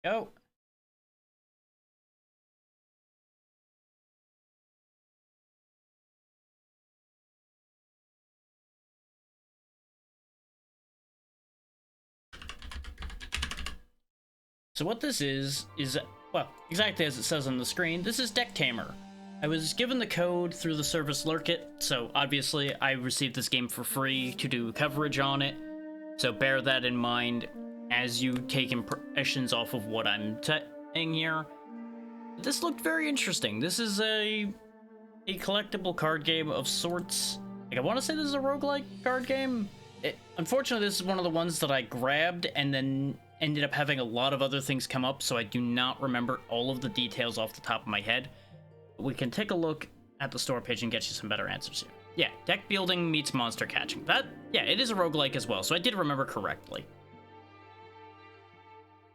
Go. So what this is, well, exactly as it says on the screen, this is DeckTamer. I was given the code through the service Lurkit, so obviously I received this game for free to do coverage on it, so bear that in mind as you take impressions off of what I'm saying here. This looked very interesting. This is a collectible card game of sorts. Like, I want to say this is a roguelike card game. Unfortunately, this is one of the ones that I grabbed and then ended up having a lot of other things come up, so I do not remember all of the details off the top of my head. But we can take a look at the store page and get you some better answers here. Yeah, deck building meets monster catching. Yeah, it is a roguelike as well, so I did remember correctly.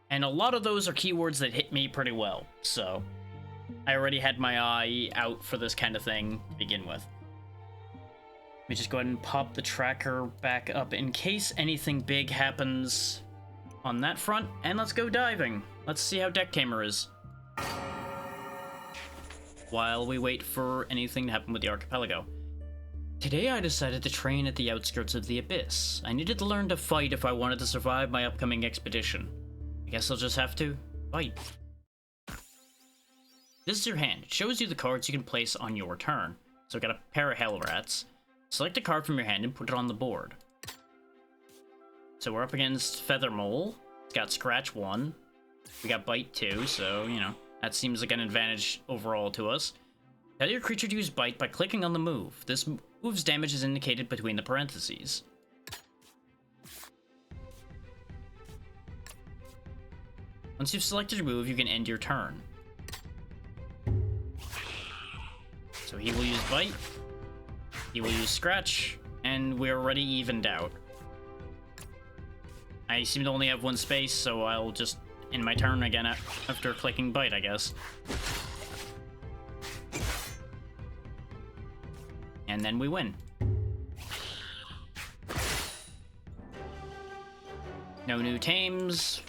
And a lot of those are keywords that hit me pretty well, so I already had my eye out for this kind of thing to begin with. Let me just go ahead and pop the tracker back up in case anything big happens on that front, and let's go diving. Let's see how DeckTamer is. While we wait for anything to happen with the archipelago. Today I decided to train at the outskirts of the abyss. I needed to learn to fight if I wanted to survive my upcoming expedition. I guess I'll just have to fight. This is your hand. It shows you the cards you can place on your turn. So I got a pair of hell rats. Select a card from your hand and put it on the board. So we're up against Feather Mole. It's got Scratch 1. We got Bite 2, so, you know, that seems like an advantage overall to us. Tell your creature to use Bite by clicking on the move. This move's damage is indicated between the parentheses. Once you've selected your move, you can end your turn. So he will use Bite. He will use Scratch, and we're already evened out. I seem to only have one space, so I'll just end my turn again after clicking Bite, I guess. And then we win. No new tames.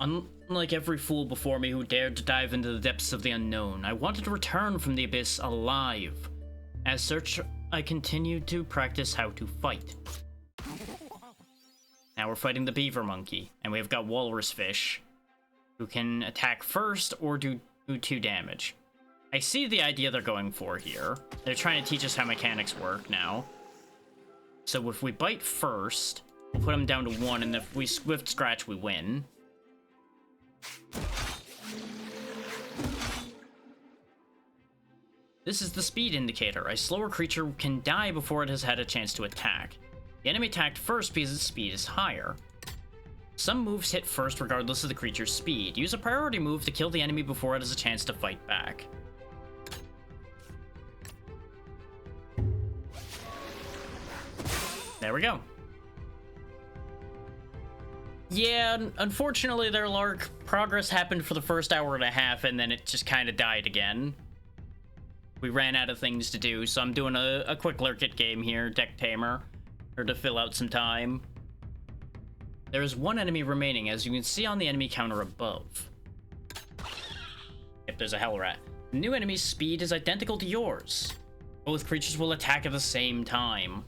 Unlike every fool before me who dared to dive into the depths of the unknown, I wanted to return from the abyss alive. As such, I continued to practice how to fight. Now we're fighting the beaver monkey, and we've got walrus fish, who can attack first or do 2 damage. I see the idea they're going for here. They're trying to teach us how mechanics work now. So if we bite first, we'll put them down to 1, and if we swift scratch, we win. This is the speed indicator. A slower creature can die before it has had a chance to attack. The enemy attacked first because its speed is higher. Some moves hit first regardless of the creature's speed. Use a priority move to kill the enemy before it has a chance to fight back. There we go. Yeah, unfortunately their large progress happened for the first hour and a half, and then it just kind of died again. We ran out of things to do, so I'm doing a quick Lurkit game here, DeckTamer, or to fill out some time. There is 1 enemy remaining, as you can see on the enemy counter above. Yep, there's a hell rat. The new enemy's speed is identical to yours. Both creatures will attack at the same time.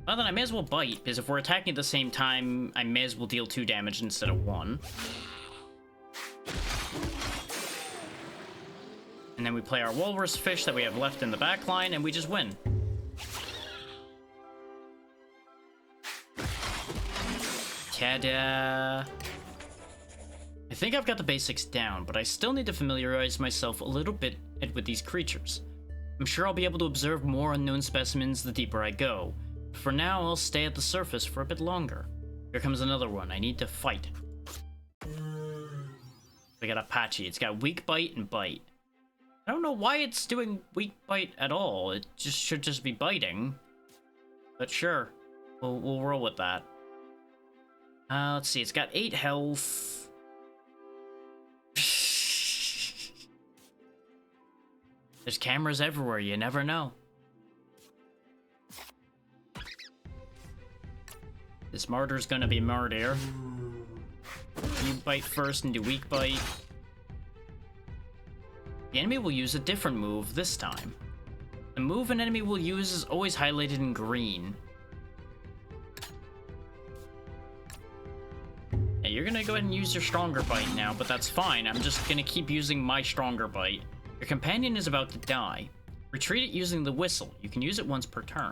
Well then, I may as well bite, because if we're attacking at the same time, I may as well deal 2 damage instead of 1. And then we play our walrus fish that we have left in the back line, and we just win. Ta-da! I think I've got the basics down, but I still need to familiarize myself a little bit with these creatures. I'm sure I'll be able to observe more unknown specimens the deeper I go. For now, I'll stay at the surface for a bit longer. Here comes another one. I need to fight. We got Apache. It's got weak bite and bite. I don't know why it's doing weak bite at all. It just should just be biting. But sure, we'll roll with that. Let's see. It's got 8 health. There's cameras everywhere. You never know. This martyr's gonna be martyr. You bite first and do weak bite. The enemy will use a different move this time. The move an enemy will use is always highlighted in green. Yeah, you're gonna go ahead and use your stronger bite now, but that's fine. I'm just gonna keep using my stronger bite. Your companion is about to die. Retreat it using the whistle. You can use it once per turn.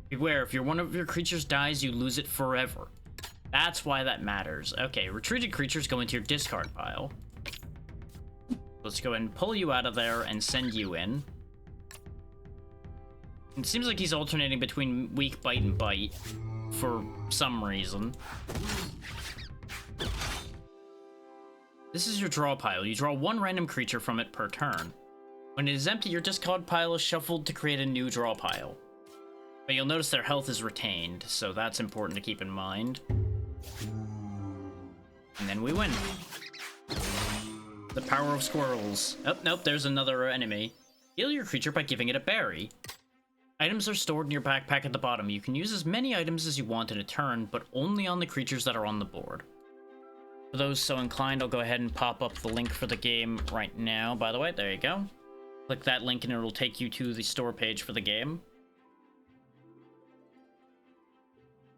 Beware, if one of your creatures dies, you lose it forever. That's why that matters. Okay, retreated creatures go into your discard pile. Let's go ahead and pull you out of there and send you in. It seems like he's alternating between weak bite and bite for some reason. This is your draw pile. You draw one random creature from it per turn. When it is empty, your discard pile is shuffled to create a new draw pile. But you'll notice their health is retained, so that's important to keep in mind. And then we win. The power of squirrels. Oh, nope, there's another enemy. Heal your creature by giving it a berry. Items are stored in your backpack at the bottom. You can use as many items as you want in a turn, but only on the creatures that are on the board. For those so inclined, I'll go ahead and pop up the link for the game right now. By the way, there you go. Click that link and it'll take you to the store page for the game.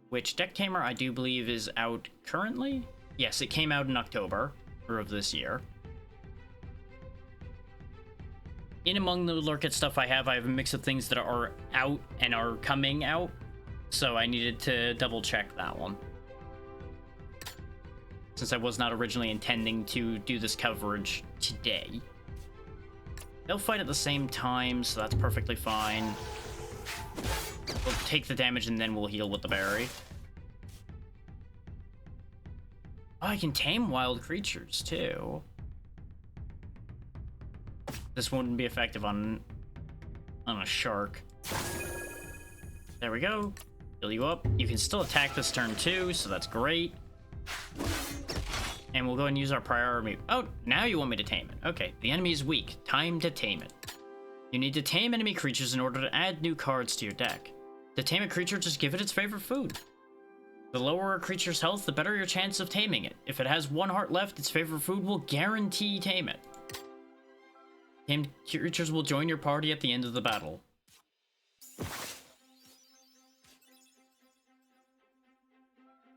Which DeckTamer, I do believe, is out currently? Yes, it came out in October of this year. In among the Lurkit stuff I have a mix of things that are out and are coming out. So I needed to double check that one. Since I was not originally intending to do this coverage today. They'll fight at the same time, so that's perfectly fine. We'll take the damage and then we'll heal with the berry. Oh, I can tame wild creatures too. This wouldn't be effective on a shark. There we go. Heal you up. You can still attack this turn too, so that's great. And we'll go and use our priority. Oh, now you want me to tame it. Okay, the enemy is weak. Time to tame it. You need to tame enemy creatures in order to add new cards to your deck. To tame a creature, just give it its favorite food. The lower a creature's health, the better your chance of taming it. If it has one heart left, its favorite food will guarantee tame it. Tamed creatures will join your party at the end of the battle.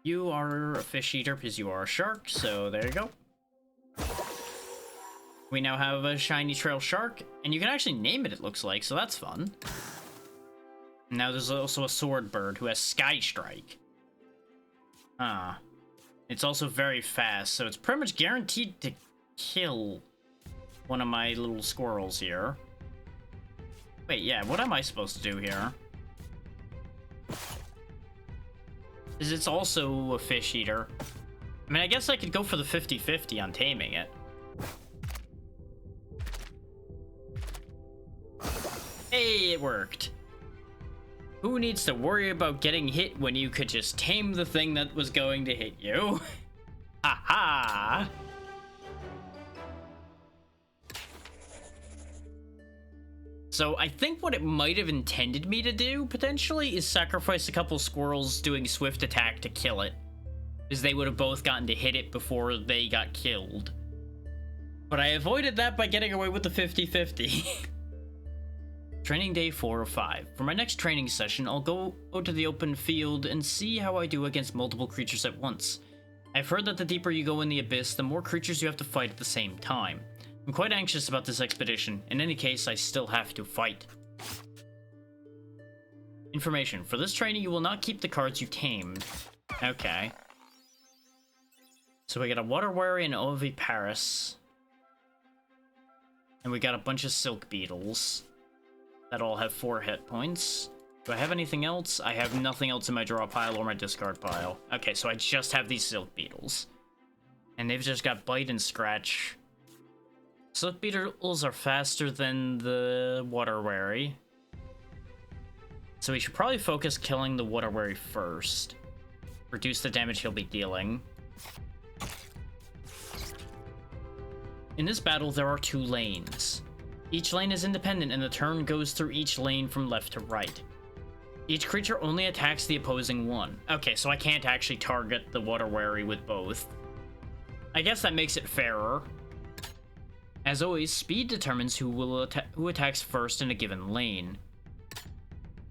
You are a fish eater because you are a shark, so there you go. We now have a shiny trail shark, and you can actually name it, it looks like, so that's fun. Now there's also a sword bird who has Sky Strike. Ah. It's also very fast, so it's pretty much guaranteed to kill one of my little squirrels here. Wait, yeah, what am I supposed to do here? Is it's also a fish eater. I mean, I guess I could go for the 50-50 on taming it. Hey, it worked. Who needs to worry about getting hit when you could just tame the thing that was going to hit you? Ha ha! So I think what it might have intended me to do, potentially, is sacrifice a couple squirrels doing swift attack to kill it. Because they would have both gotten to hit it before they got killed. But I avoided that by getting away with the 50-50. Training day 4 of 5. For my next training session, I'll go to the open field and see how I do against multiple creatures at once. I've heard that the deeper you go in the abyss, the more creatures you have to fight at the same time. I'm quite anxious about this expedition. In any case, I still have to fight. Information. For this training, you will not keep the cards you tamed. Okay. So we got a Water Wary and Oviparous. And we got a bunch of Silk Beetles. That all have 4 hit points. Do I have anything else? I have nothing else in my draw pile or my discard pile. Okay, so I just have these Silk Beetles. And they've just got Bite and Scratch. Silk Beetles are faster than the Water Wary. So we should probably focus killing the Water Wary first. Reduce the damage he'll be dealing. In this battle, there are 2 lanes. Each lane is independent and the turn goes through each lane from left to right. Each creature only attacks the opposing one. Okay, so I can't actually target the Water Wary with both. I guess that makes it fairer. As always, speed determines who attacks first in a given lane.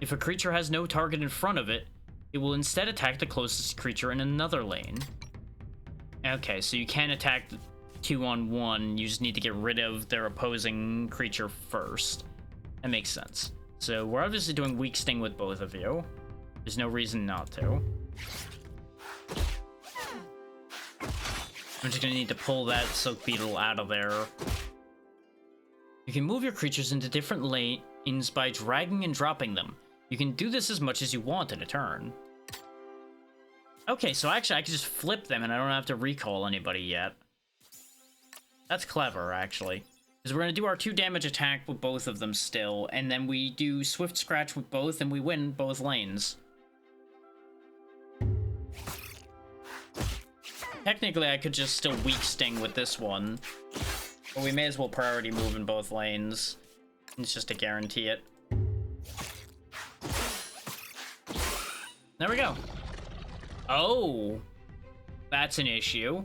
If a creature has no target in front of it, it will instead attack the closest creature in another lane. Okay, so you can attack 2-on-1, you just need to get rid of their opposing creature first. That makes sense. So we're obviously doing Weak Sting with both of you. There's no reason not to. I'm just gonna need to pull that Silk Beetle out of there. You can move your creatures into different lanes by dragging and dropping them. You can do this as much as you want in a turn. Okay, so actually I can just flip them and I don't have to recall anybody yet. That's clever, actually. Because we're going to do our 2 damage attack with both of them still, and then we do Swift Scratch with both, and we win both lanes. Technically, I could just still Weak Sting with this one. But we may as well priority move in both lanes. It's just to guarantee it. There we go. Oh, that's an issue.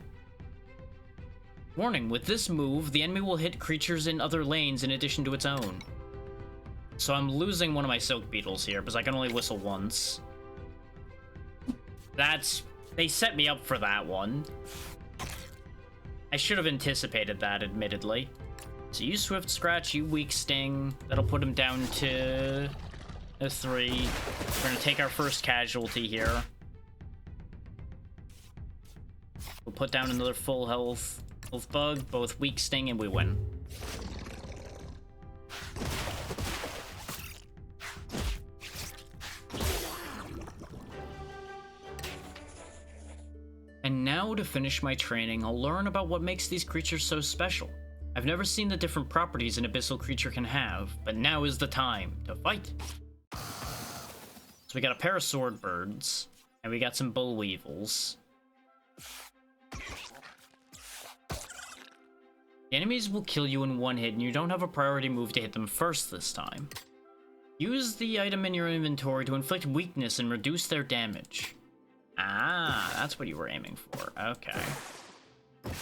Warning, with this move, the enemy will hit creatures in other lanes in addition to its own. So I'm losing one of my Silk Beetles here, because I can only whistle once. They set me up for that one. I should have anticipated that, admittedly. So you Swift Scratch, you Weak Sting. That'll put him down to a 3. We're gonna take our first casualty here. We'll put down another full health bug, both Weak Sting, and we win. And now to finish my training, I'll learn about what makes these creatures so special. I've never seen the different properties an abyssal creature can have, but now is the time to fight. So we got a pair of sword birds, and we got some bull weevils. The enemies will kill you in one hit, and you don't have a priority move to hit them first this time. Use the item in your inventory to inflict weakness and reduce their damage. Ah, that's what you were aiming for. Okay.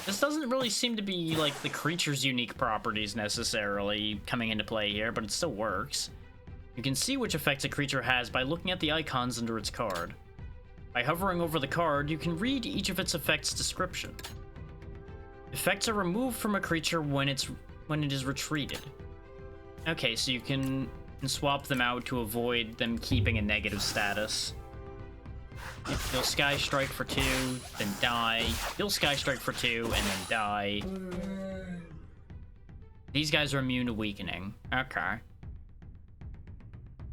This doesn't really seem to be, like, the creature's unique properties necessarily coming into play here, but it still works. You can see which effects a creature has by looking at the icons under its card. By hovering over the card, you can read each of its effects' description. Effects are removed from a creature when it is retreated. Okay, so you can swap them out to avoid them keeping a negative status. You'll Sky Strike for 2, then die. You'll Sky Strike for 2, and then die. These guys are immune to weakening. Okay.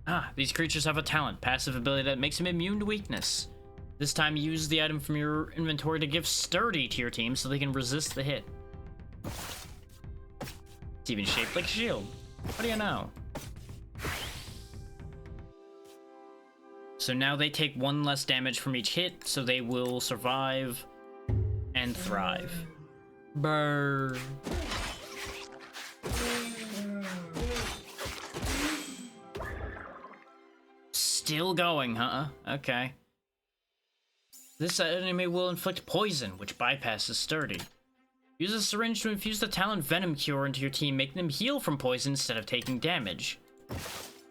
Ah, these creatures have a talent, passive ability that makes them immune to weakness. This time, use the item from your inventory to give Sturdy to your team so they can resist the hit. It's even shaped like a shield. What do you know? So now they take 1 less damage from each hit, so they will survive and thrive. Burn. Still going, huh? Okay. This enemy will inflict poison, which bypasses Sturdy. Use a syringe to infuse the Talent Venom Cure into your team, making them heal from poison instead of taking damage.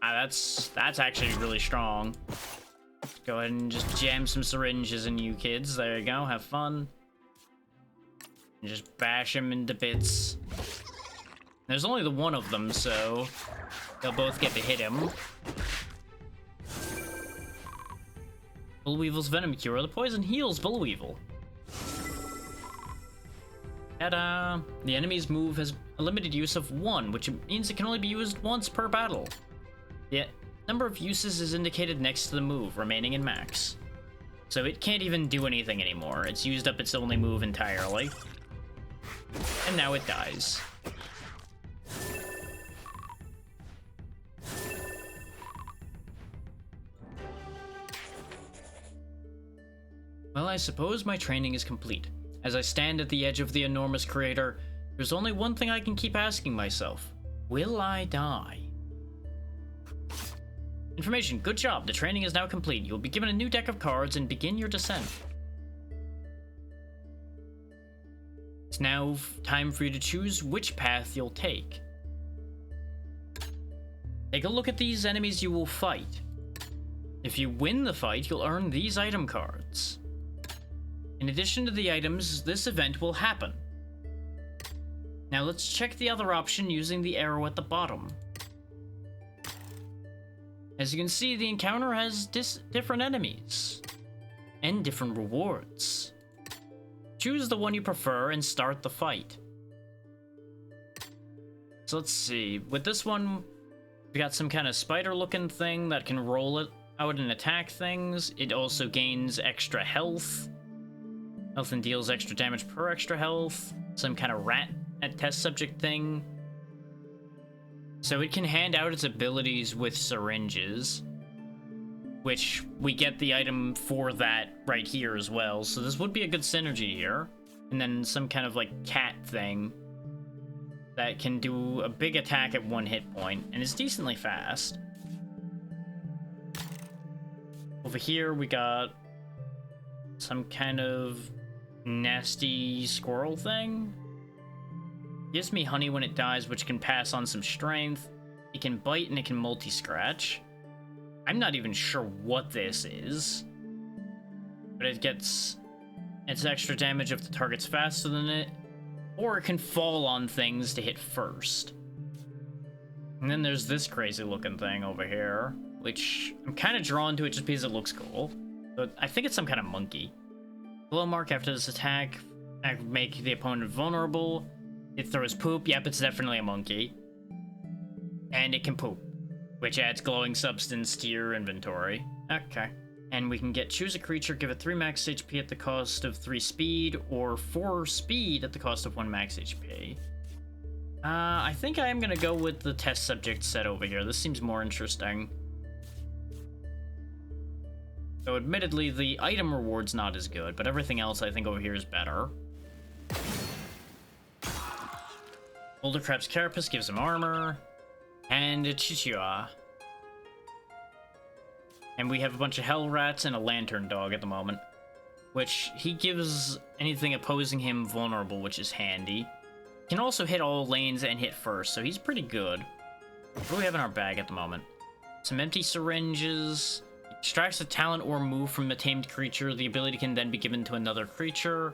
Ah, that's actually really strong. Go ahead and just jam some syringes in you kids. There you go, have fun. And just bash them into bits. There's only the one of them, so they'll both get to hit him. Bullweevil's Venom Cure. The poison heals Bullweevil. Ta-da! The enemy's move has a limited use of 1, which means it can only be used once per battle. The number of uses is indicated next to the move, remaining in max. So it can't even do anything anymore. It's used up its only move entirely. And now it dies. Well, I suppose my training is complete. As I stand at the edge of the enormous crater, there's only one thing I can keep asking myself. Will I die? Information, good job. The training is now complete. You will be given a new deck of cards and begin your descent. It's now time for you to choose which path you'll take. Take a look at these enemies you will fight. If you win the fight, you'll earn these item cards. In addition to the items, this event will happen. Now let's check the other option using the arrow at the bottom. As you can see, the encounter has different enemies and different rewards. Choose the one you prefer and start the fight. So let's see, with this one, we got some kind of spider-looking thing that can roll it out and attack things. It also gains extra health. Health and deals extra damage per extra health. Some kind of rat test subject thing. So it can hand out its abilities with syringes, which we get the item for that right here as well. So this would be a good synergy here. And then some kind of like cat thing that can do a big attack at 1 hit point and is decently fast. Over here we got some kind of nasty squirrel thing. Gives me honey when it dies, which can pass on some strength. It can bite and it can multi-scratch. I'm not even sure what this is, but it gets its extra damage if the target's faster than it, or it can fall on things to hit first. And then there's this crazy looking thing over here, which I'm kind of drawn to it just because it looks cool. But I think it's some kind of monkey. Glow mark after this attack, make the opponent vulnerable. It throws poop. Yep, it's definitely a monkey. And it can poop, which adds glowing substance to your inventory. Okay. And we can get choose a creature, give it 3 max HP at the cost of 3 speed, or 4 speed at the cost of 1 max HP. I think I am gonna go with the test subject set over here. This seems more interesting. So admittedly, the item reward's not as good, but everything else I think over here is better. Boulder Crab's Carapace gives him armor, and a Chichua. And we have a bunch of Hell Rats and a Lantern Dog at the moment, which he gives anything opposing him vulnerable, which is handy. Can also hit all lanes and hit first, so he's pretty good. What do we have in our bag at the moment? Some empty syringes. Extracts a talent or move from a tamed creature. The ability can then be given to another creature.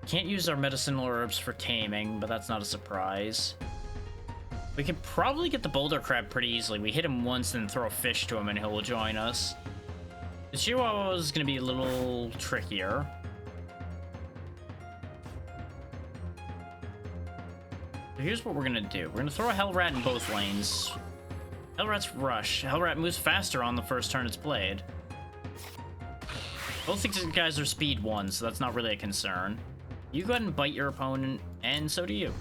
Can't use our medicinal herbs for taming, but that's not a surprise. We can probably get the Boulder Crab pretty easily. We hit him once and throw a fish to him and he'll join us. The Chihuahua is going to be a little trickier. So here's what we're going to do. We're going to throw a Hell Rat in both lanes. Hell Rat's rush. Hell Rat moves faster on the first turn it's played. Both these guys are speed 1, so that's not really a concern. You go ahead and bite your opponent, and so do you.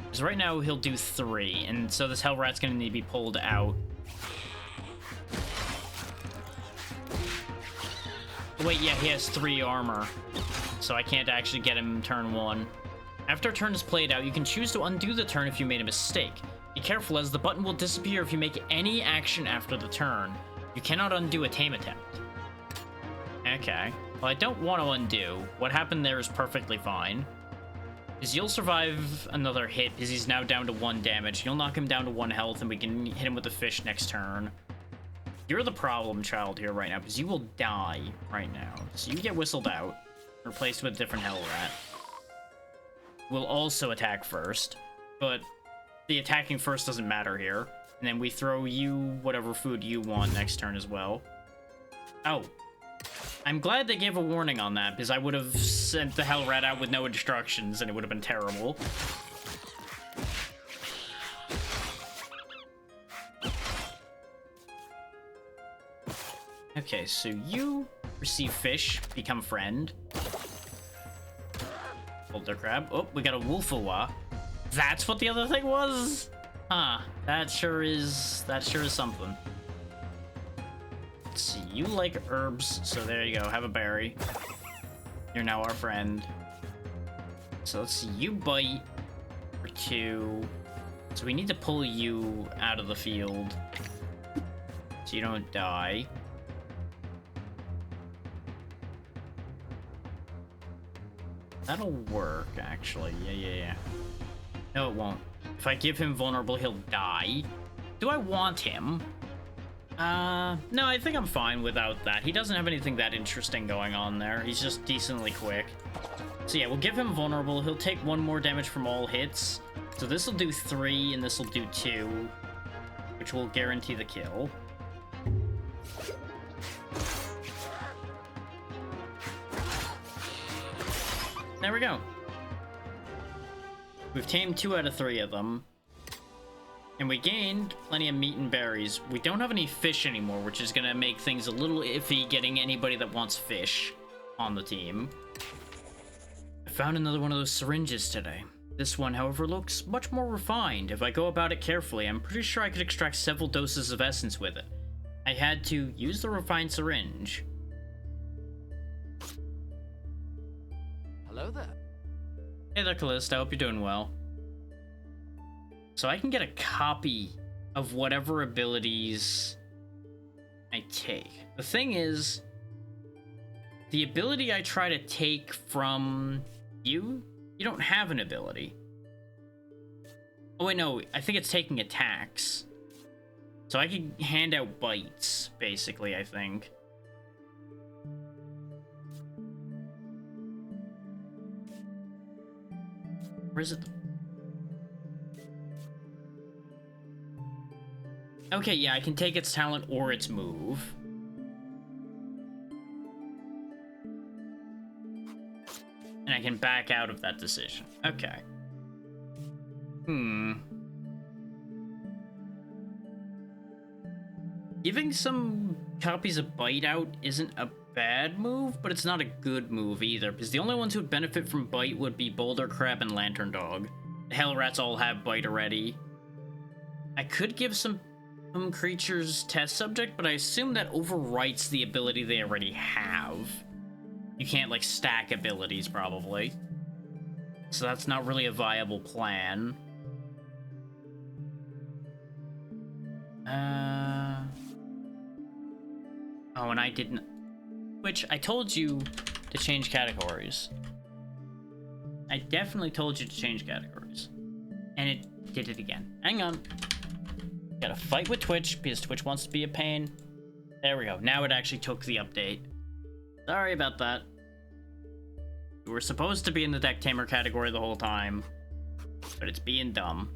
Because right now he'll do 3, and so this Hell Rat's gonna need to be pulled out. Oh, wait, yeah, he has 3 armor, so I can't actually get him turn 1. After a turn is played out, you can choose to undo the turn if you made a mistake. Be careful, as the button will disappear if you make any action after the turn. You cannot undo a tame attempt. Okay. Well, I don't want to undo. What happened there is perfectly fine. Is you'll survive another hit because he's now down to 1 damage. You'll knock him down to 1 health and we can hit him with the fish next turn. You're the problem child here right now because you will die right now. So you get whistled out, replaced with a different Hell Rat. We'll also attack first, but the attacking first doesn't matter here. And then we throw you whatever food you want next turn as well. Oh. I'm glad they gave a warning on that, because I would have sent the Hell Rat out with no instructions, and it would have been terrible. Okay, so you receive fish, become friend. Boulder Crab. Oh, we got a Wolfawa. That's what the other thing was? Huh, that sure is something. Let's see, you like herbs, so there you go, have a berry. You're now our friend. So let's see, you bite for 2. So we need to pull you out of the field so you don't die. That'll work, actually. Yeah. No, it won't. If I give him vulnerable, he'll die. Do I want him? No, I think I'm fine without that. He doesn't have anything that interesting going on there. He's just decently quick. So yeah, we'll give him vulnerable. He'll take 1 more damage from all hits. So this will do 3, and this will do 2, which will guarantee the kill. There we go. We've tamed 2 out of 3 of them. And we gained plenty of meat and berries. We don't have any fish anymore, which is going to make things a little iffy getting anybody that wants fish on the team. I found another one of those syringes today. This one, however, looks much more refined. If I go about it carefully, I'm pretty sure I could extract several doses of essence with it. I had to use the refined syringe. Hello there. Hey there, Callista. I hope you're doing well. So I can get a copy of whatever abilities I take. The thing is, the ability I try to take from you don't have an ability. Oh wait, no, I think it's taking attacks. So I can hand out bites, basically, I think. Where is it? Okay, yeah, I can take its talent or its move. And I can back out of that decision. Okay. Giving some copies of Bite out isn't a bad move, but it's not a good move either, because the only ones who would benefit from Bite would be Boulder Crab and Lantern Dog. The Hell Rats all have Bite already. I could give some creatures test subject, but I assume that overwrites the ability they already have. You can't, like, stack abilities, probably. So that's not really a viable plan. Oh, and I didn't... Which, I told you to change categories. I definitely told you to change categories. And it did it again. Hang on. Gotta fight with Twitch, because Twitch wants to be a pain. There we go. Now it actually took the update. Sorry about that. We were supposed to be in the DeckTamer category the whole time, but it's being dumb.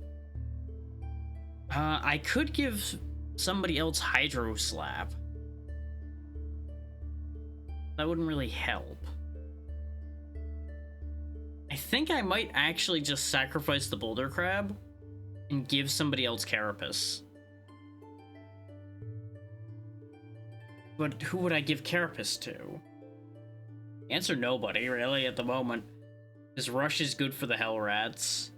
I could give somebody else Hydro Slap. That wouldn't really help. I think I might actually just sacrifice the Boulder Crab and give somebody else Carapace. But who would I give Carapace to? Answer nobody, really, at the moment. This rush is good for the Hell Rats.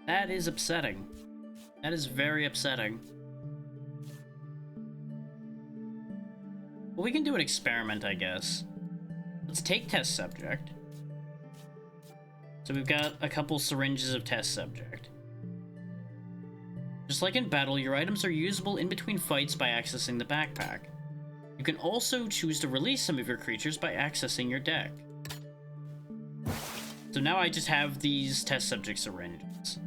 That is upsetting. That is very upsetting. Well, we can do an experiment, I guess. Let's take test subject. So we've got a couple syringes of test subject. Just like in battle, your items are usable in between fights by accessing the backpack. You can also choose to release some of your creatures by accessing your deck. So now I just have these test subject syringes.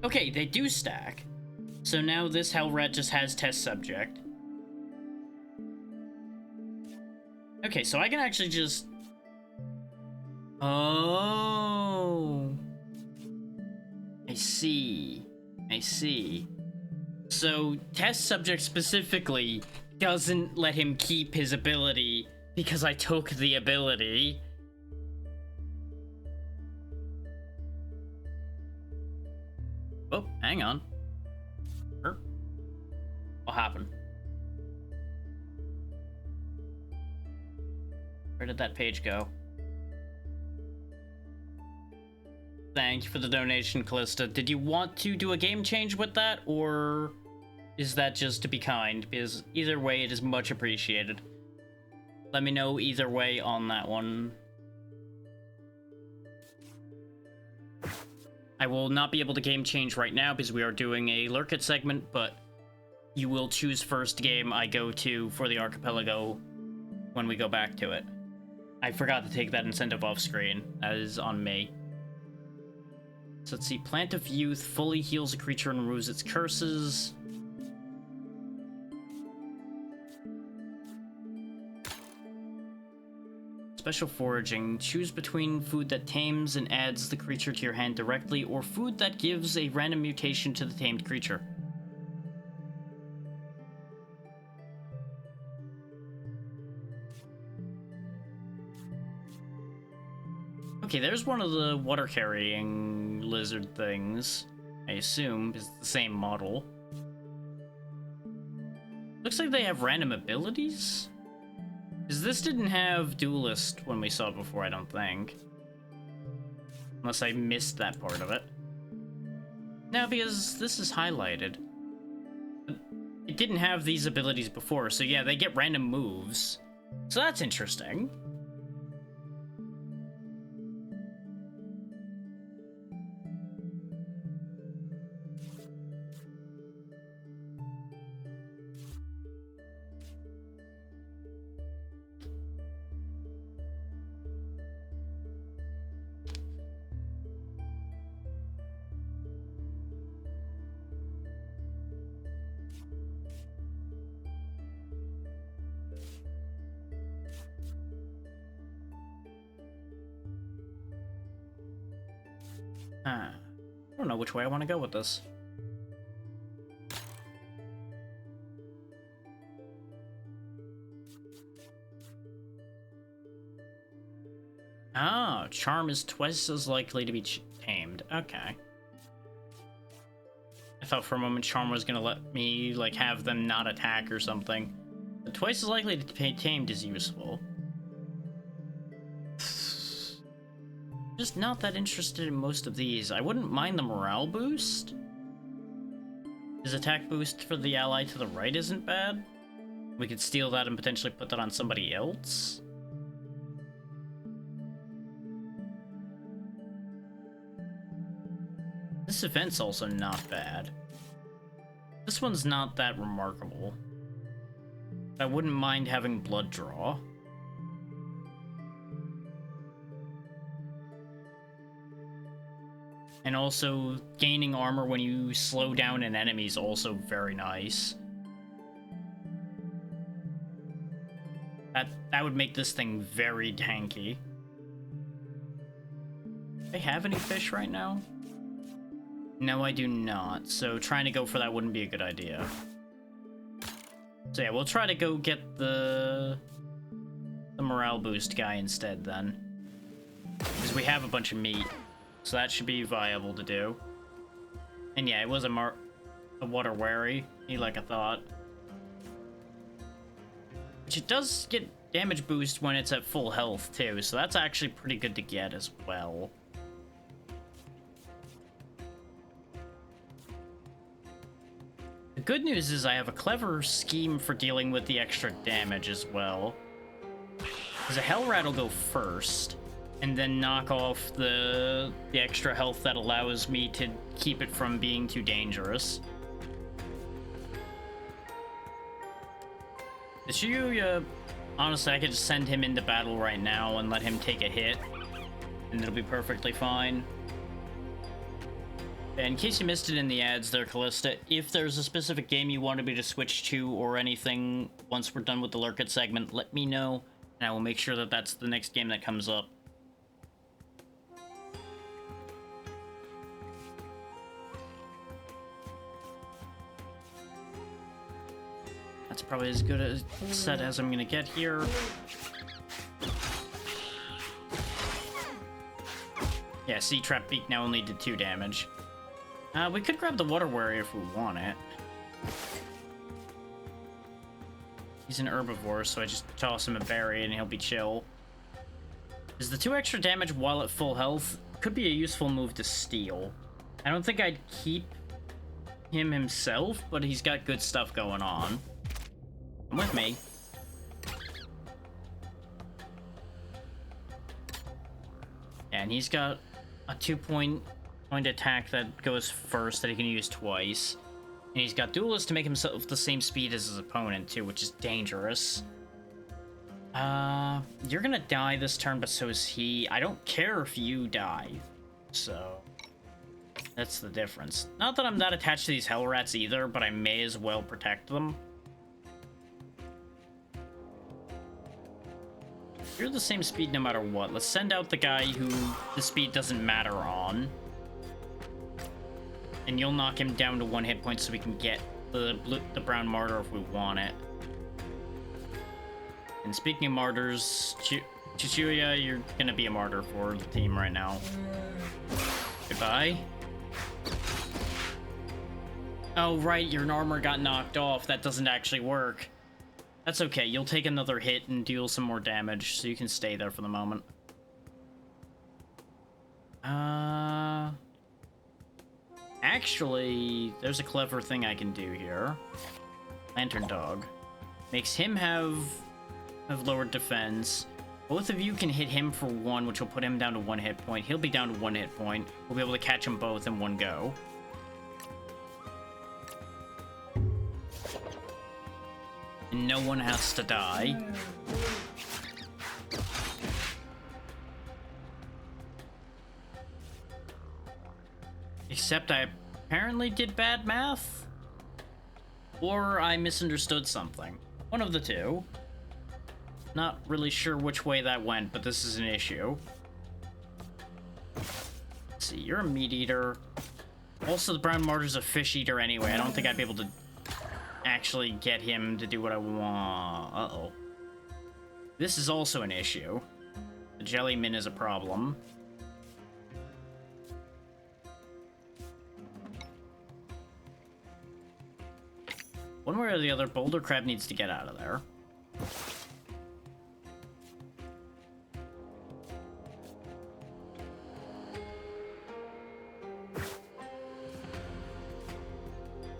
Okay, they do stack. So now this Hell Rat just has test subject. Okay, so I can actually just... Oh. I see. I see. So, test subject specifically doesn't let him keep his ability because I took the ability. Oh, hang on. What happened? Where did that page go? Thank you for the donation, Callista. Did you want to do a game change with that, or is that just to be kind? Because either way, it is much appreciated. Let me know either way on that one. I will not be able to game change right now because we are doing a Lurk It segment, but you will choose first game I go to for the archipelago when we go back to it. I forgot to take that incentive off screen. That is on me. So let's see. Plant of Youth fully heals a creature and removes its curses. Special Foraging. Choose between food that tames and adds the creature to your hand directly, or food that gives a random mutation to the tamed creature. Okay, there's one of the water-carrying lizard things. I assume is the same model. Looks like they have random abilities? Because this didn't have Duelist when we saw it before, I don't think. Unless I missed that part of it. No, because this is highlighted. It didn't have these abilities before, so yeah, they get random moves. So that's interesting. I don't know which way I want to go with this. Ah, Charm is twice as likely to be tamed. Okay. I thought for a moment Charm was gonna let me, like, have them not attack or something. But twice as likely to be tamed is useful. Just not that interested in most of these. I wouldn't mind the morale boost. His attack boost for the ally to the right isn't bad. We could steal that and potentially put that on somebody else. This event's also not bad. This one's not that remarkable. I wouldn't mind having Blood Draw. And also, gaining armor when you slow down an enemy is also very nice. That would make this thing very tanky. Do I have any fish right now? No, I do not. So trying to go for that wouldn't be a good idea. So yeah, we'll try to go get the morale boost guy instead then. Because we have a bunch of meat. So that should be viable to do. And yeah, it was a water wary, like I thought. Which it does get damage boost when it's at full health too, so that's actually pretty good to get as well. The good news is I have a clever scheme for dealing with the extra damage as well. Because a Hellrat will go first, and then knock off the extra health that allows me to keep it from being too dangerous. The Shiuya, honestly, I could just send him into battle right now and let him take a hit, and it'll be perfectly fine. And in case you missed it in the ads there, Callista, if there's a specific game you wanted me to switch to or anything once we're done with the Lurk It segment, let me know, and I will make sure that that's the next game that comes up. That's probably as good a set as I'm gonna get here. Yeah, Sea Trap Beak now only did 2 damage. We could grab the Water Warrior if we want it. He's an herbivore, so I just toss him a berry and he'll be chill. Is the 2 extra damage while at full health could be a useful move to steal. I don't think I'd keep him himself, but he's got good stuff going on. Come with me. And he's got a 2-point attack that goes first that he can use twice. And he's got Duelist to make himself the same speed as his opponent too, which is dangerous. You're gonna die this turn, but so is he. I don't care if you die. So that's the difference. Not that I'm not attached to these Hell Rats either, but I may as well protect them. You're the same speed no matter what. Let's send out the guy who the speed doesn't matter on. And you'll knock him down to 1 hit point so we can get the brown martyr if we want it. And speaking of martyrs, Chichuya, you're gonna be a martyr for the team right now. Goodbye. Oh, right, your armor got knocked off. That doesn't actually work. That's okay, you'll take another hit and deal some more damage, so you can stay there for the moment. Actually, there's a clever thing I can do here. Lantern Dog. Makes him have lowered defense. Both of you can hit him for 1, which will put him down to 1 hit point. He'll be down to 1 hit point. We'll be able to catch them both in one go. And no one has to die. Except I apparently did bad math? Or I misunderstood something. One of the two. Not really sure which way that went, but this is an issue. Let's see, you're a meat eater. Also, the brown martyr's a fish eater anyway. I don't think I'd be able to actually get him to do what I want. Uh-oh. This is also an issue. The jellyman is a problem. One way or the other, Boulder Crab needs to get out of there.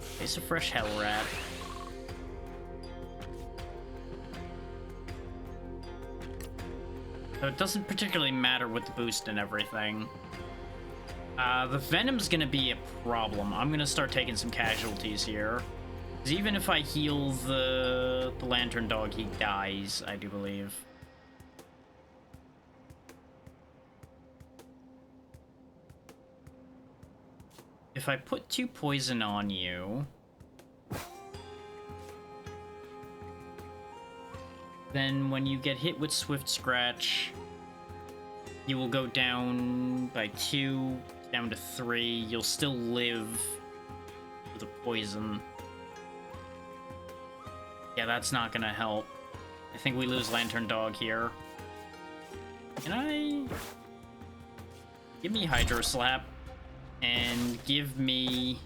Face a fresh Hell Rat. So it doesn't particularly matter with the boost and everything. The Venom's gonna be a problem. I'm gonna start taking some casualties here. Because even if I heal the Lantern Dog, he dies, I do believe. If I put 2 poison on you... then when you get hit with Swift Scratch, you will go down by 2, down to 3. You'll still live with the poison. Yeah, that's not gonna help. I think we lose Lantern Dog here. Can I... give me Hydro Slap, and give me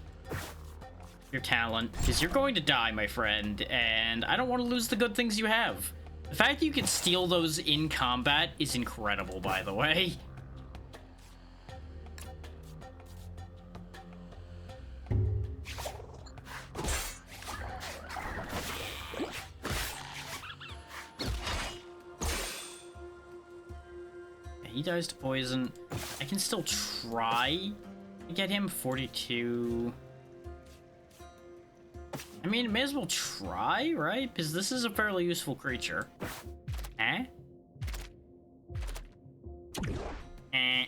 your talent, because you're going to die, my friend, and I don't want to lose the good things you have. The fact that you can steal those in combat is incredible, by the way. He dies to poison. I can still try to get him 42. I mean, may as well try, right? Because this is a fairly useful creature. Eh? Eh.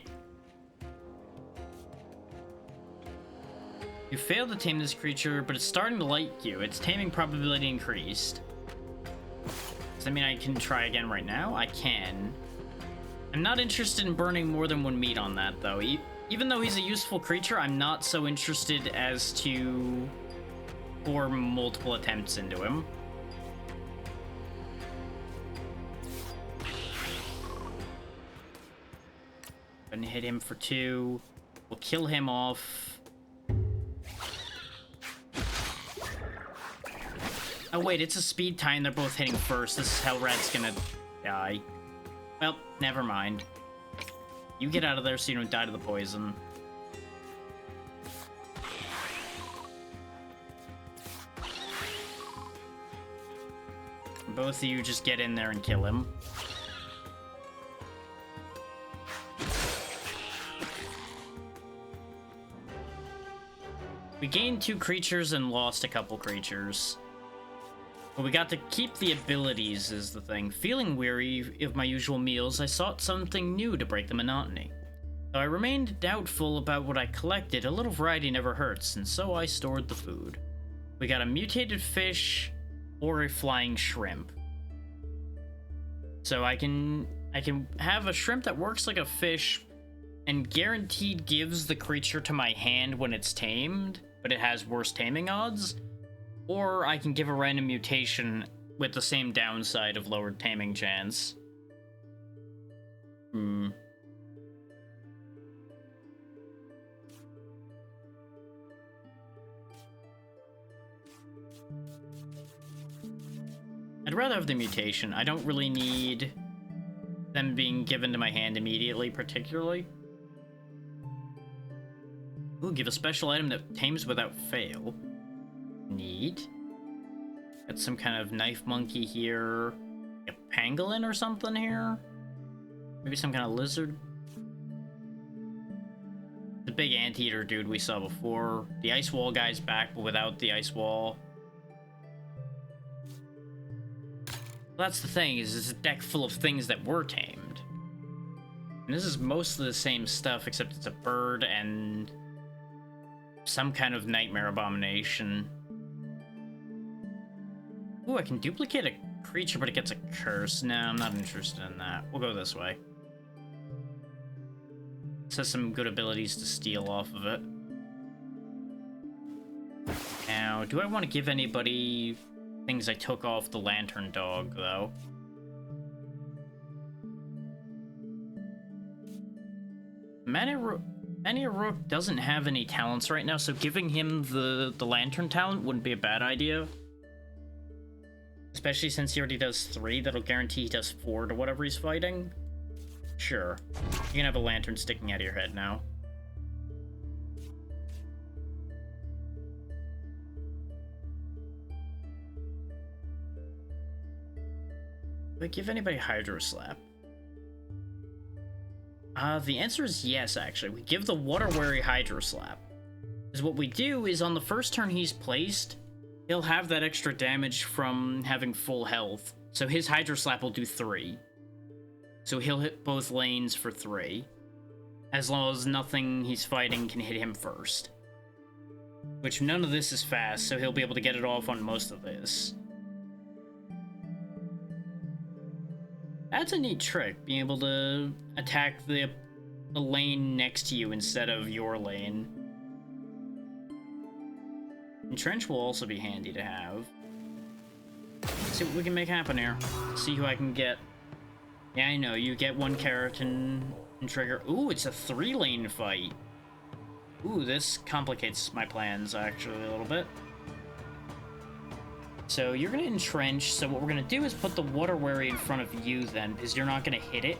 You failed to tame this creature, but it's starting to like you. Its taming probability increased. Does that mean I can try again right now? I can. I'm not interested in burning more than 1 meat on that, though. Even though he's a useful creature, I'm not so interested as to pour multiple attempts into him. Gonna hit him for 2. We'll kill him off. Oh wait, it's a speed tie and they're both hitting first. This Hell Rat's gonna die. Well, never mind. You get out of there so you don't die to the poison. Both of you just get in there and kill him. We gained 2 creatures and lost a couple creatures. But we got to keep the abilities is the thing. Feeling weary of my usual meals, I sought something new to break the monotony. Though I remained doubtful about what I collected, a little variety never hurts, and so I stored the food. We got a mutated fish or a flying shrimp. So I can have a shrimp that works like a fish and guaranteed gives the creature to my hand when it's tamed, but it has worse taming odds. Or I can give a random mutation with the same downside of lowered taming chance. I'd rather have the mutation. I don't really need them being given to my hand immediately, particularly. Ooh, give a special item that tames without fail. Neat. Got some kind of knife monkey here. A pangolin or something here? Maybe some kind of lizard? The big anteater dude we saw before. The ice wall guy's back, but without the ice wall. Well, that's the thing, is it's a deck full of things that were tamed. And this is mostly the same stuff, except it's a bird and some kind of nightmare abomination. Ooh, I can duplicate a creature, but it gets a curse. No, I'm not interested in that. We'll go this way. It has some good abilities to steal off of it. Now, do I want to give anybody things I took off the lantern dog, though? Maniarook doesn't have any talents right now, so giving him the lantern talent wouldn't be a bad idea. Especially since he already does 3, that'll guarantee he does 4 to whatever he's fighting. Sure. You can have a lantern sticking out of your head now. Do I give anybody Hydro Slap? The answer is yes, actually. We give the Water-Wary Hydro Slap. Because what we do is on the first turn he's placed, he'll have that extra damage from having full health. So his Hydro Slap will do 3. So he'll hit both lanes for 3. As long as nothing he's fighting can hit him first. Which none of this is fast, so he'll be able to get it off on most of this. That's a neat trick, being able to attack the lane next to you instead of your lane. Entrench will also be handy to have. Let's see what we can make happen here. See who I can get. Yeah, I know, you get 1 keratin and trigger. Ooh, it's a 3-lane fight. Ooh, this complicates my plans, actually, a little bit. So you're gonna entrench, so what we're gonna do is put the Water-Wary in front of you then, because you're not gonna hit it.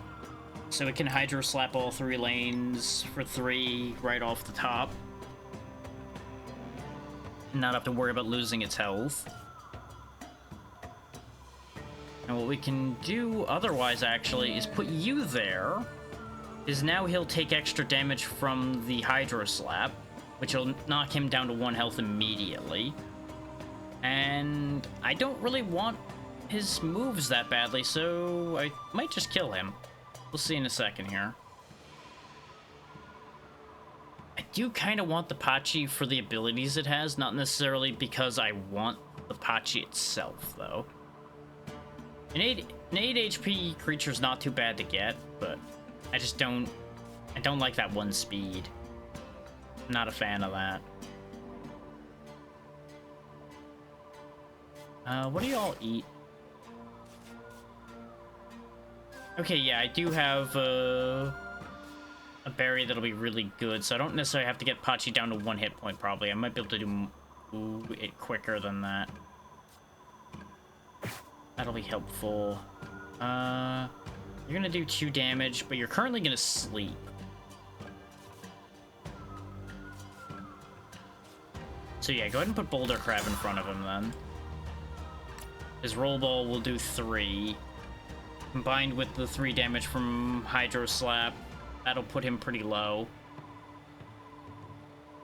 So it can Hydro Slap all 3 lanes for 3 right off the top. Not have to worry about losing its health. And what we can do otherwise, actually, is put you there, because now he'll take extra damage from the Hydro Slap, which will knock him down to 1 health immediately. And I don't really want his moves that badly, so I might just kill him. We'll see in a second here. I do kind of want the Pachi for the abilities it has, not necessarily because I want the Pachi itself, though. An 8 HP creature's not too bad to get, but I just don't like that 1 speed. I'm not a fan of that. What do y'all eat? Okay, yeah, I do have a berry that'll be really good, so I don't necessarily have to get Pachi down to 1 hit point, probably. I might be able to do it quicker than that. That'll be helpful. You're gonna do 2 damage, but you're currently gonna sleep. So yeah, go ahead and put Boulder Crab in front of him then. His Roll Ball will do 3. Combined with the 3 damage from Hydro Slap, that'll put him pretty low.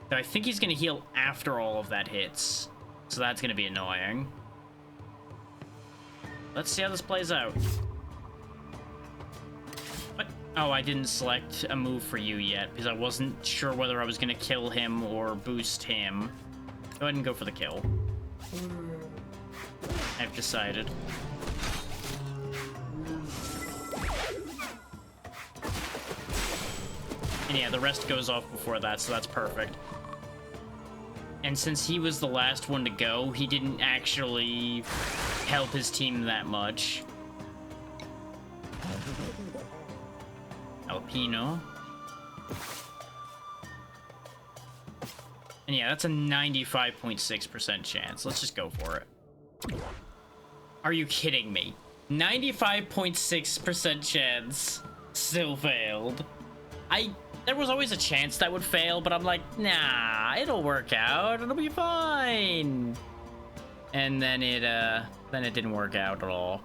So I think he's going to heal after all of that hits. So that's going to be annoying. Let's see how this plays out. What? Oh, I didn't select a move for you yet because I wasn't sure whether I was going to kill him or boost him. Go ahead and go for the kill. I've decided. And yeah, the rest goes off before that, so that's perfect. And since he was the last one to go, he didn't actually help his team that much. Alpino. And yeah, that's a 95.6% chance. Let's just go for it. Are you kidding me? 95.6% chance. Still failed. There was always a chance that would fail, but I'm like, nah, it'll work out. It'll be fine. And then it didn't work out at all.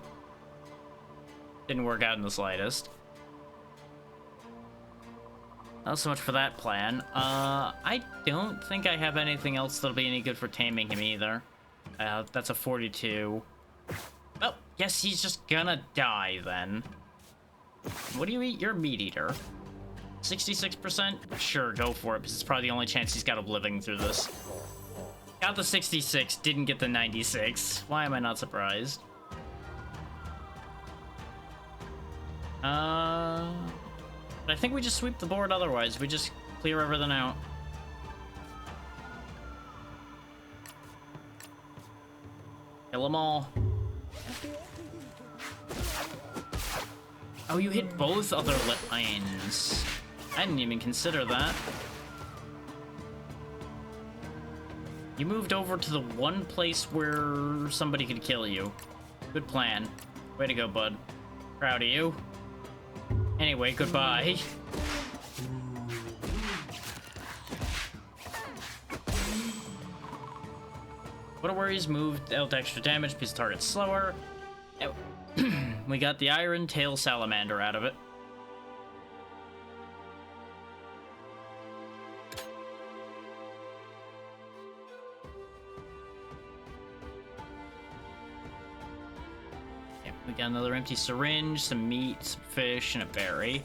Didn't work out in the slightest. Not so much for that plan. I don't think I have anything else that'll be any good for taming him either. That's a 42. Oh, yes, he's just gonna die then. What do you eat? You're a meat eater. 66%? Sure, go for it, because it's probably the only chance he's got of living through this. Got the 66, didn't get the 96. Why am I not surprised? But I think we just sweep the board otherwise. We just clear everything out. Kill them all. Oh, you hit both other lines. I didn't even consider that. You moved over to the one place where somebody could kill you. Good plan. Way to go, bud. Proud of you. Anyway, goodbye. What a worries moved out extra damage because the target's slower. We got the Iron Tail Salamander out of it. We got another empty syringe, some meat, some fish, and a berry.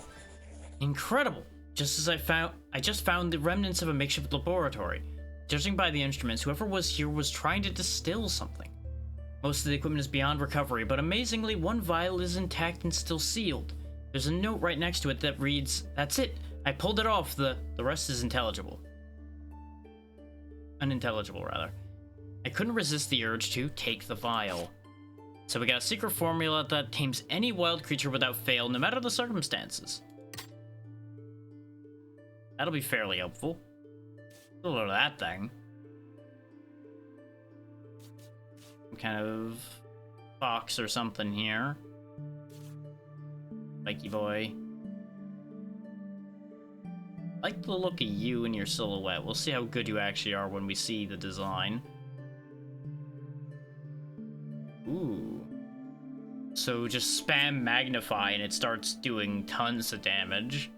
Incredible! Just as I just found the remnants of a makeshift laboratory. Judging by the instruments, whoever was here was trying to distill something. Most of the equipment is beyond recovery, but amazingly, one vial is intact and still sealed. There's a note right next to it that reads, "That's it. I pulled it off. The rest is intelligible." Unintelligible, rather. I couldn't resist the urge to take the vial. So we got a secret formula that tames any wild creature without fail, no matter the circumstances. That'll be fairly helpful. Look at that thing. Some kind of fox or something here. Spiky boy. I like the look of you and your silhouette. We'll see how good you actually are when we see the design. Ooh. So just spam magnify and it starts doing tons of damage.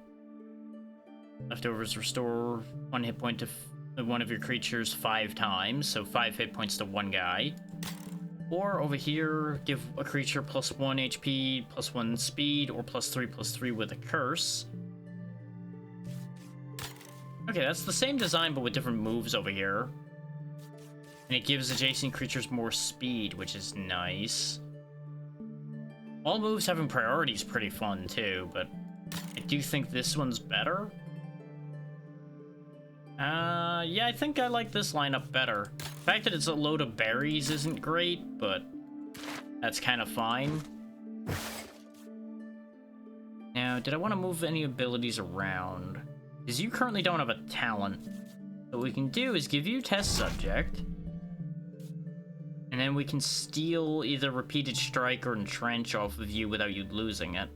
Leftovers restore 1 hit point to one of your creatures 5 times, so 5 hit points to one guy. Or over here, give a creature +1 HP, +1 speed, or +3/+3 with a curse. Okay, that's the same design but with different moves over here. And it gives adjacent creatures more speed, which is nice. All moves having priority is pretty fun too, but I do think this one's better. Yeah, I think I like this lineup better. The fact that it's a load of berries isn't great, but that's kind of fine. Now, did I want to move any abilities around? Because you currently don't have a talent. What we can do is give you test subject. And then we can steal either repeated strike or entrench off of you without you losing it.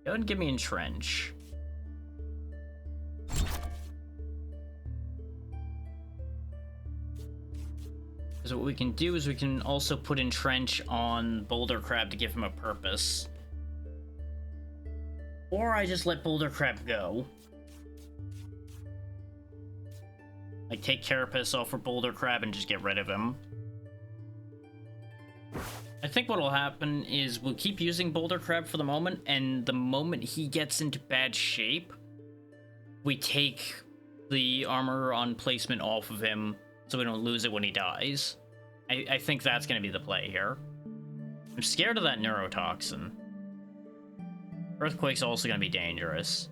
Go ahead and give me entrench. So what we can do is we can also put Entrench on Boulder Crab to give him a purpose. Or I just let Boulder Crab go. Like, take Carapace off for Boulder Crab and just get rid of him. I think what will happen is we'll keep using Boulder Crab for the moment, and the moment he gets into bad shape, we take the armor on placement off of him so we don't lose it when he dies. I think that's going to be the play here. I'm scared of that neurotoxin. Earthquake's also going to be dangerous.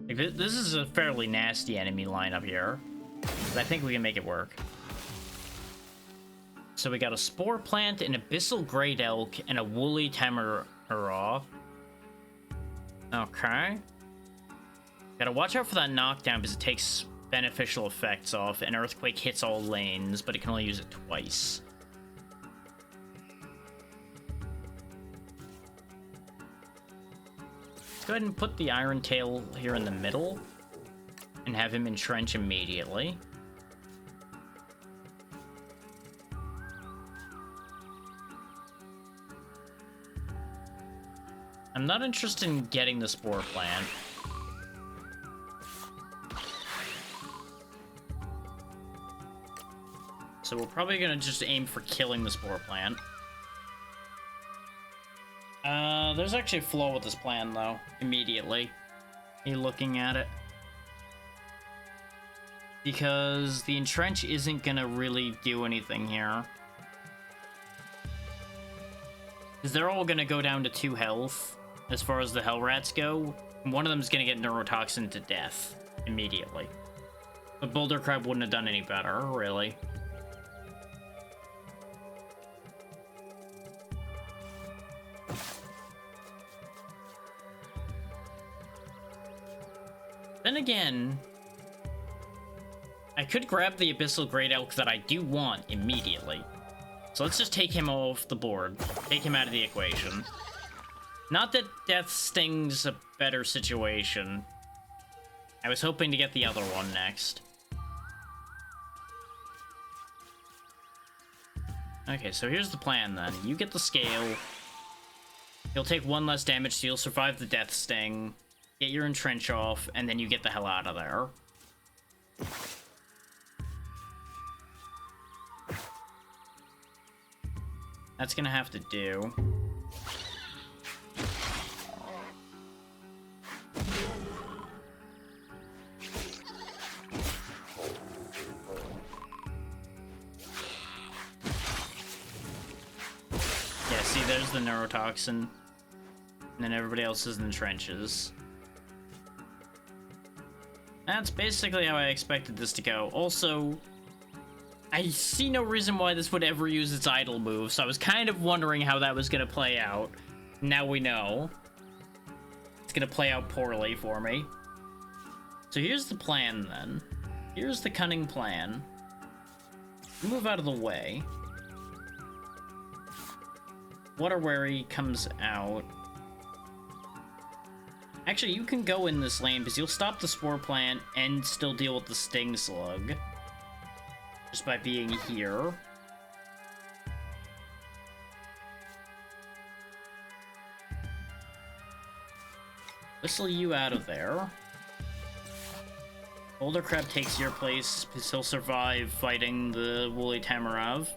Like, this is a fairly nasty enemy lineup here, but I think we can make it work. So we got a Spore Plant, an Abyssal Great Elk, and a Woolly Tamaraw. Okay. Gotta watch out for that knockdown because it takes beneficial effects off, and Earthquake hits all lanes, but it can only use it twice. Let's go ahead and put the Iron Tail here in the middle and have him entrench immediately. I'm not interested in getting the Spore Plant. So we're probably gonna just aim for killing the Spore Plant. There's actually a flaw with this plan, though, immediately. Me looking at it. Because the Entrench isn't gonna really do anything here. Because they're all gonna go down to 2 health, as far as the Hell Rats go. And one of them's gonna get Neurotoxin to death, immediately. But Boulder Crab wouldn't have done any better, really. Then again, I could grab the Abyssal Great Elk that I do want immediately. So let's just take him off the board. Take him out of the equation. Not that Death Sting's a better situation. I was hoping to get the other one next. Okay, so here's the plan then. You get the scale. You'll take 1 less damage, so you'll survive the Death Sting. Get your Entrench off, and then you get the hell out of there. That's gonna have to do. Yeah, see, there's the Neurotoxin. And then everybody else is in the trenches. That's basically how I expected this to go. Also, I see no reason why this would ever use its idle move, so I was kind of wondering how that was going to play out. Now we know. It's going to play out poorly for me. So here's the plan, then. Here's the cunning plan. Move out of the way. Water Wary comes out. Actually, you can go in this lane, because you'll stop the Spore Plant and still deal with the Sting Slug. Just by being here. Whistle you out of there. Boulder Crab takes your place, because he'll survive fighting the Woolly Tamaraw.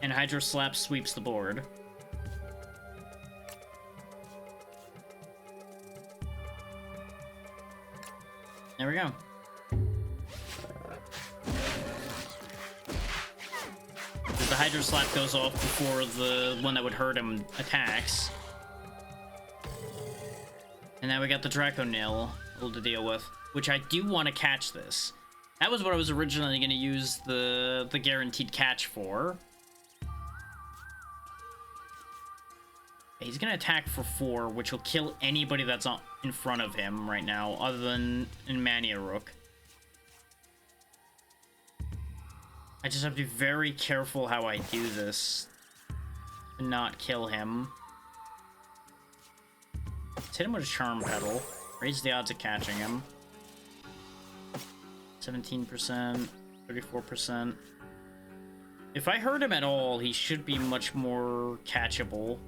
And Hydro Slap sweeps the board. There we go. The Hydro Slap goes off before the one that would hurt him attacks. And now we got the Draco Nil to deal with, which I do want to catch this. That was what I was originally going to use the guaranteed catch for. He's going to attack for 4, which will kill anybody that's in front of him right now, other than Mania Rook. I just have to be very careful how I do this and not kill him. Let's hit him with a Charm Petal. Raise the odds of catching him. 17%, 34%. If I hurt him at all, he should be much more catchable.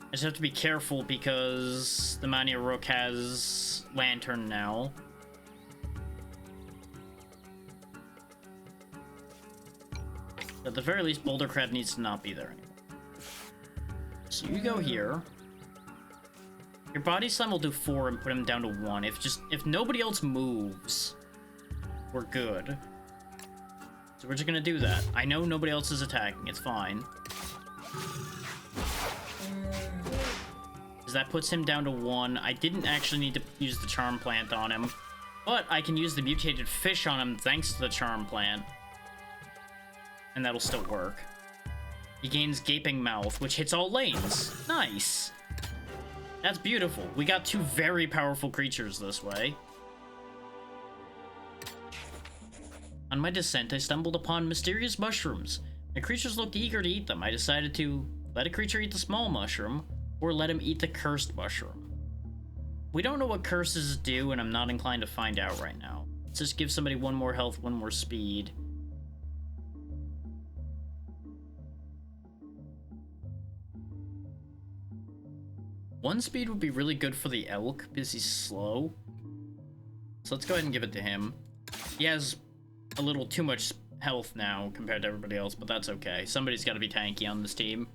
I just have to be careful because the Mania Rook has Lantern now. At the very least, Boulder Crab needs to not be there anymore. So you go here. Your Body Slam will do 4 and put him down to 1. If nobody else moves, we're good. So we're just gonna do that. I know nobody else is attacking, it's fine. Because that puts him down to 1. I didn't actually need to use the Charm Plant on him, but I can use the Mutated Fish on him thanks to the Charm Plant. And that'll still work. He gains Gaping Mouth, which hits all lanes. Nice! That's beautiful. We got 2 very powerful creatures this way. On my descent, I stumbled upon mysterious mushrooms. The creatures looked eager to eat them. I decided to let a creature eat the small mushroom, or let him eat the cursed mushroom. We don't know what curses do, and I'm not inclined to find out right now. Let's just give somebody 1 more health, 1 more speed. One speed would be really good for the elk because he's slow. So let's go ahead and give it to him. He has a little too much health now compared to everybody else, but that's okay. Somebody's got to be tanky on this team.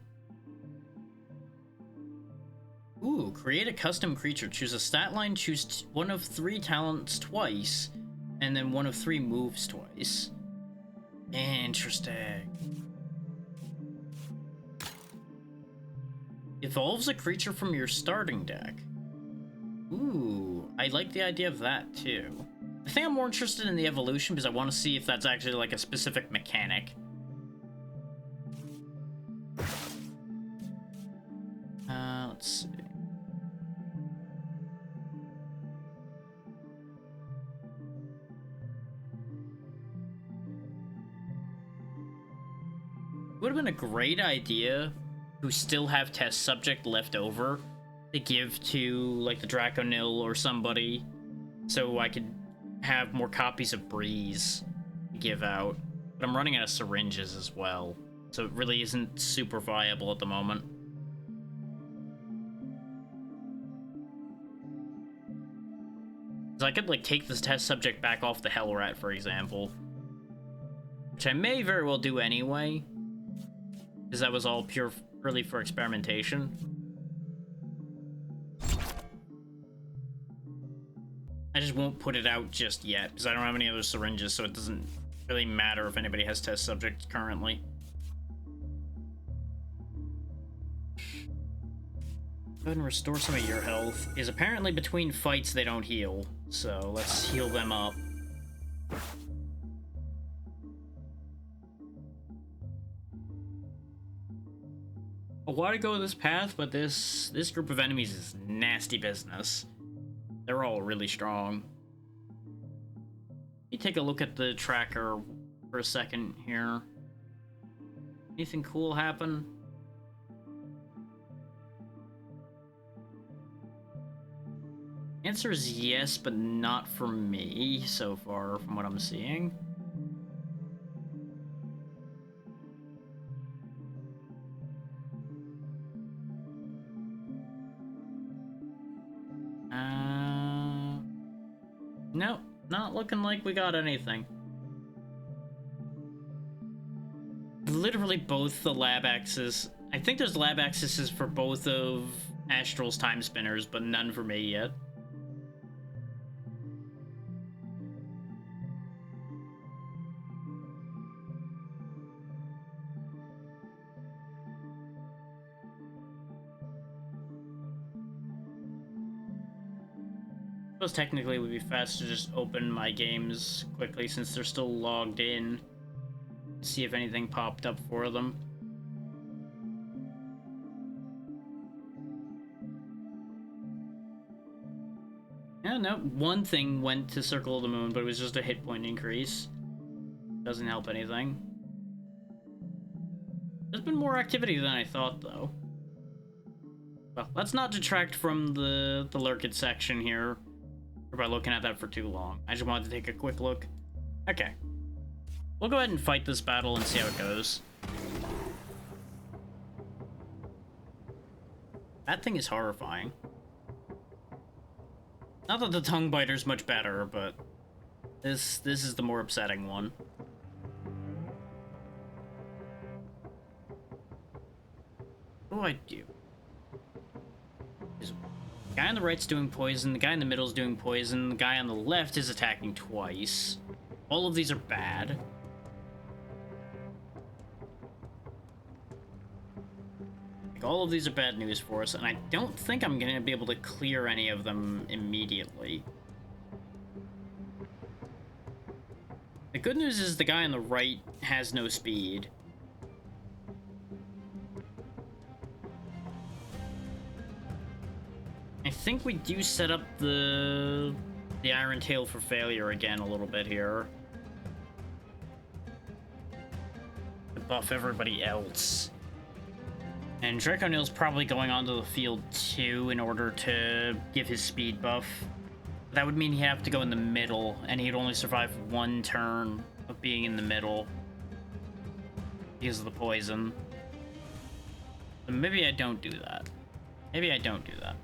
Ooh, create a custom creature. Choose a stat line, choose 1 of 3 talents twice, and then 1 of 3 moves twice. Interesting. Evolves a creature from your starting deck. Ooh, I like the idea of that too. I think I'm more interested in the evolution because I want to see if that's actually like a specific mechanic. Let's see. Would have been a great idea who still have test subject left over to give to like the Draconil or somebody so I could have more copies of Breeze to give out. But I'm running out of syringes as well, so it really isn't super viable at the moment. So I could like take this test subject back off the Hellrat, for example, which I may very well do anyway, because that was all purely for experimentation. I just won't put it out just yet, because I don't have any other syringes, so it doesn't really matter if anybody has test subjects currently. Go ahead and restore some of your health, because apparently between fights they don't heal, so let's heal them up. I want to go this path, but this group of enemies is nasty business. They're all really strong. Let me take a look at the tracker for a second here. Anything cool happen? Answer is yes, but not for me so far from what I'm seeing. Nope, not looking like we got anything. Literally both the lab axes. I think there's lab axes for both of Astral's time spinners, but none for me yet. I suppose technically it would be fast to just open my games quickly since they're still logged in. See if anything popped up for them. Yeah, no, one thing went to Circle of the Moon, but it was just a hit point increase. Doesn't help anything. There's been more activity than I thought, though. Well, let's not detract from the Lurkit section here by looking at that for too long. I just wanted to take a quick look. Okay. We'll go ahead and fight this battle and see how it goes. That thing is horrifying. Not that the tongue biter's much better, but this is the more upsetting one. What do I do? The guy on the right's doing poison, the guy in the middle's doing poison, the guy on the left is attacking twice. All of these are bad. Like, all of these are bad news for us, and I don't think I'm gonna be able to clear any of them immediately. The good news is the guy on the right has no speed. I think we do set up the Iron Tail for failure again a little bit here. To buff everybody else. And Draco Neil's probably going onto the field too in order to give his speed buff. That would mean he'd have to go in the middle, and he'd only survive one turn of being in the middle because of the poison. So maybe I don't do that. Maybe I don't do that.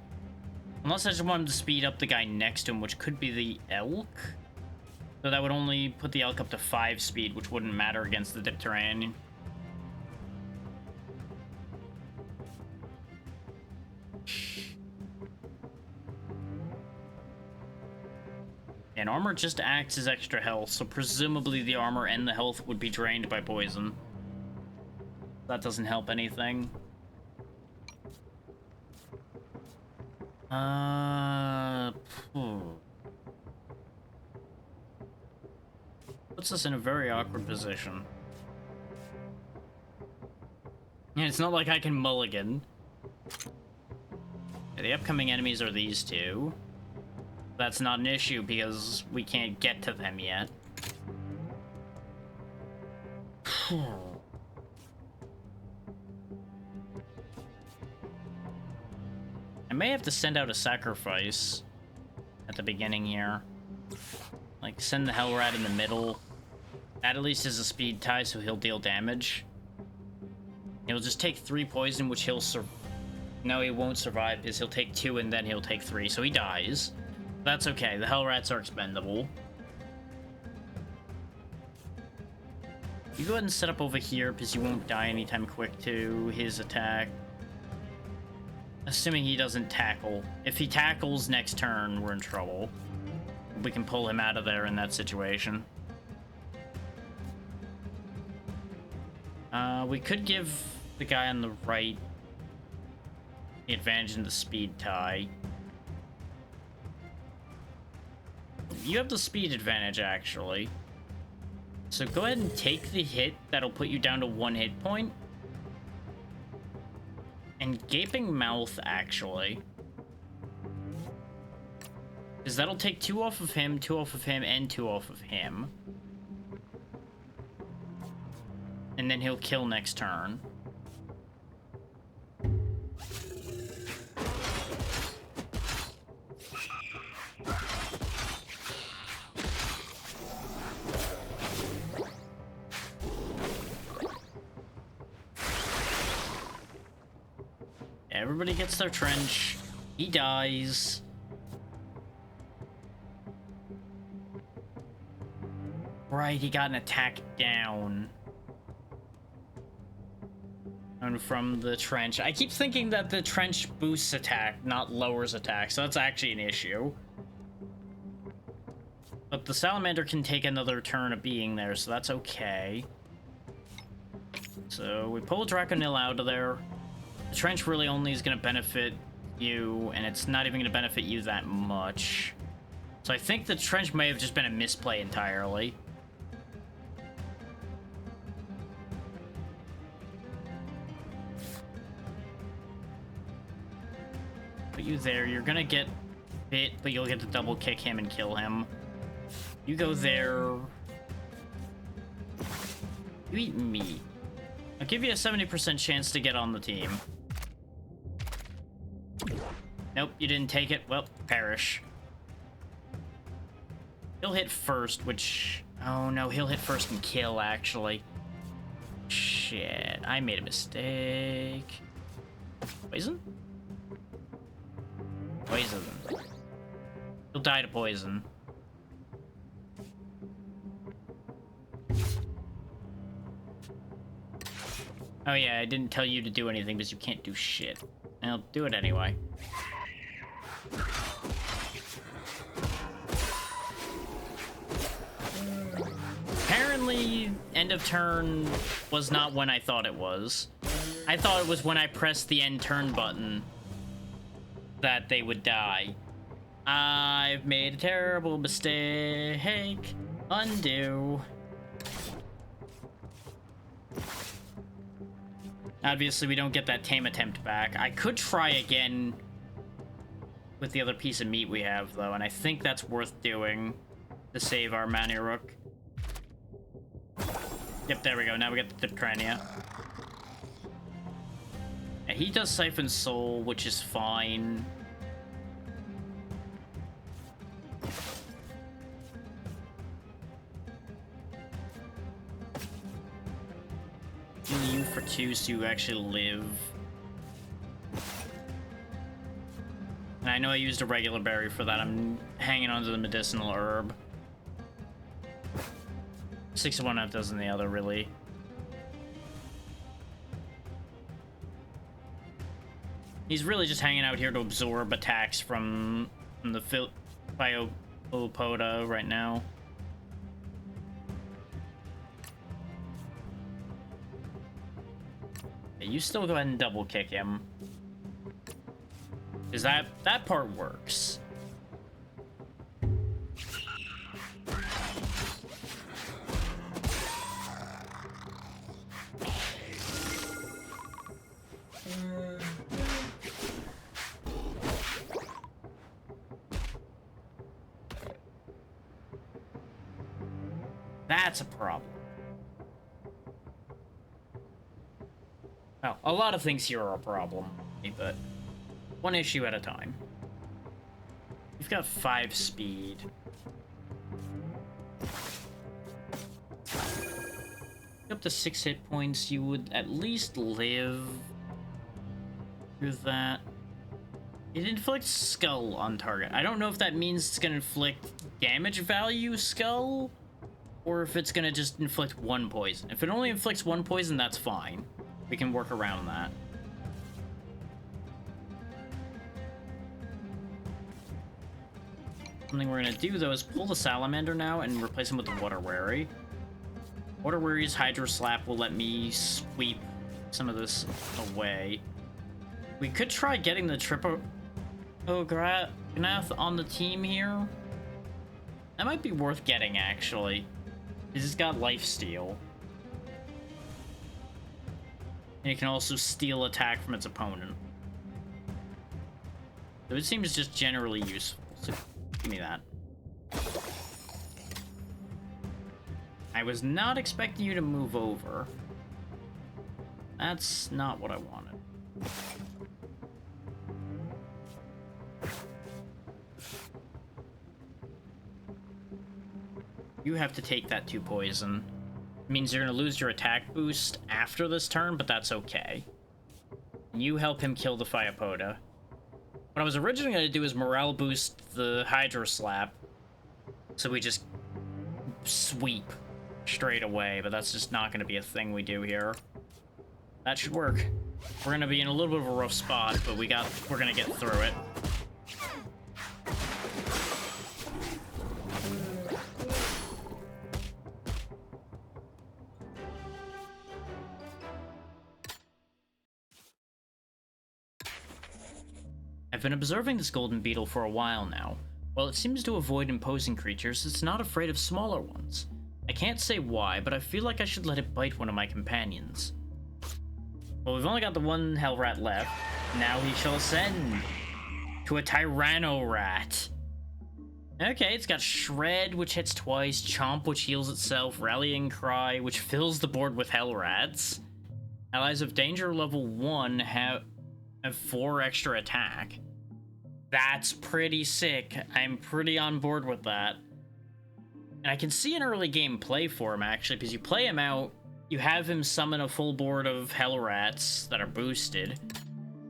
Unless I just want him to speed up the guy next to him, which could be the elk. So that would only put the elk up to 5 speed, which wouldn't matter against the Dipteranian. And armor just acts as extra health, so presumably the armor and the health would be drained by poison. That doesn't help anything. Puts us in a very awkward position. And it's not like I can mulligan. The upcoming enemies are these two. That's not an issue because we can't get to them yet. I may have to send out a sacrifice at the beginning here. Like, send the Hellrat in the middle. That at least is a speed tie, so he'll deal damage. He'll just take 3 poison, which he'll No, he won't survive, because he'll take 2 and then he'll take 3, so he dies. That's okay, the Hellrats are expendable. You go ahead and set up over here, because you won't die anytime quick to his attack. Assuming he doesn't tackle. If he tackles next turn, we're in trouble. We can pull him out of there in that situation. We could give the guy on the right the advantage in the speed tie. You have the speed advantage, actually. So go ahead and take the hit. That'll put you down to 1 hit point. And Gaping Mouth, actually. Because that'll take 2 off of him, 2 off of him, and 2 off of him. And then he'll kill next turn. Everybody gets their trench. He dies. Right, he got an attack down. And from the trench. I keep thinking that the trench boosts attack, not lowers attack, so that's actually an issue. But the salamander can take another turn of being there, so that's okay. So we pull Draconil out of there. The trench really only is going to benefit you, and it's not even going to benefit you that much. So I think the trench may have just been a misplay entirely. Put you there, you're going to get bit, but you'll get to double kick him and kill him. You go there. You eat meat. I'll give you a 70% chance to get on the team. Nope, you didn't take it. Well, perish. He'll hit first, which... Oh no, he'll hit first and kill, actually. Shit, I made a mistake. Poison? Poison. He'll die to poison. Oh yeah, I didn't tell you to do anything because you can't do shit. I'll do it anyway. Apparently, end of turn was not when I thought it was. I thought it was when I pressed the end turn button that they would die. I've made a terrible mistake. Undo. Obviously, we don't get that tame attempt back. I could try again with the other piece of meat we have, though, and I think that's worth doing to save our Maniruk. Yep, there we go. Now we get the Diptrania. Yeah, he does Siphon Soul, which is fine. You for 2 so you actually live. And I know I used a regular berry for that. I'm hanging on to the medicinal herb. 6 of one, half dozen the other, really. He's really just hanging out here to absorb attacks from the Biopoda right now. Yeah, you still go ahead and double kick him. Because that part works. That's a problem. Well, a lot of things here are a problem, but one issue at a time. You've got 5 speed. Up to 6 hit points, you would at least live through that. It inflicts skull on target. I don't know if that means it's gonna inflict damage value skull, or if it's gonna just inflict 1 poison. If it only inflicts 1 poison, that's fine. We can work around that. Something we're gonna do though is pull the salamander now and replace him with the water wary. Water wary's Hydro Slap will let me sweep some of this away. We could try getting the triple Gnath on the team here. That might be worth getting, actually. He's got lifesteal. And it can also steal attack from its opponent. So it seems just generally useful. So give me that. I was not expecting you to move over. That's not what I wanted. You have to take that 2 poison. It means you're gonna lose your attack boost after this turn, but that's okay. You help him kill the Phytopoda. What I was originally gonna do is morale boost the Hydro Slap, so we just sweep straight away, but that's just not gonna be a thing we do here. That should work. We're gonna be in a little bit of a rough spot, but we're gonna get through it. I've been observing this golden beetle for a while now. While it seems to avoid imposing creatures, it's not afraid of smaller ones. I can't say why, but I feel like I should let it bite one of my companions. Well, we've only got the one hell rat left. Now he shall ascend to a Tyranno rat. Okay, it's got Shred, which hits twice, Chomp, which heals itself, Rallying Cry, which fills the board with hell rats. Allies of danger level 1 have And 4 extra attack. That's pretty sick. I'm pretty on board with that. And I can see an early game play for him, actually, because you play him out, you have him summon a full board of Hell Rats that are boosted,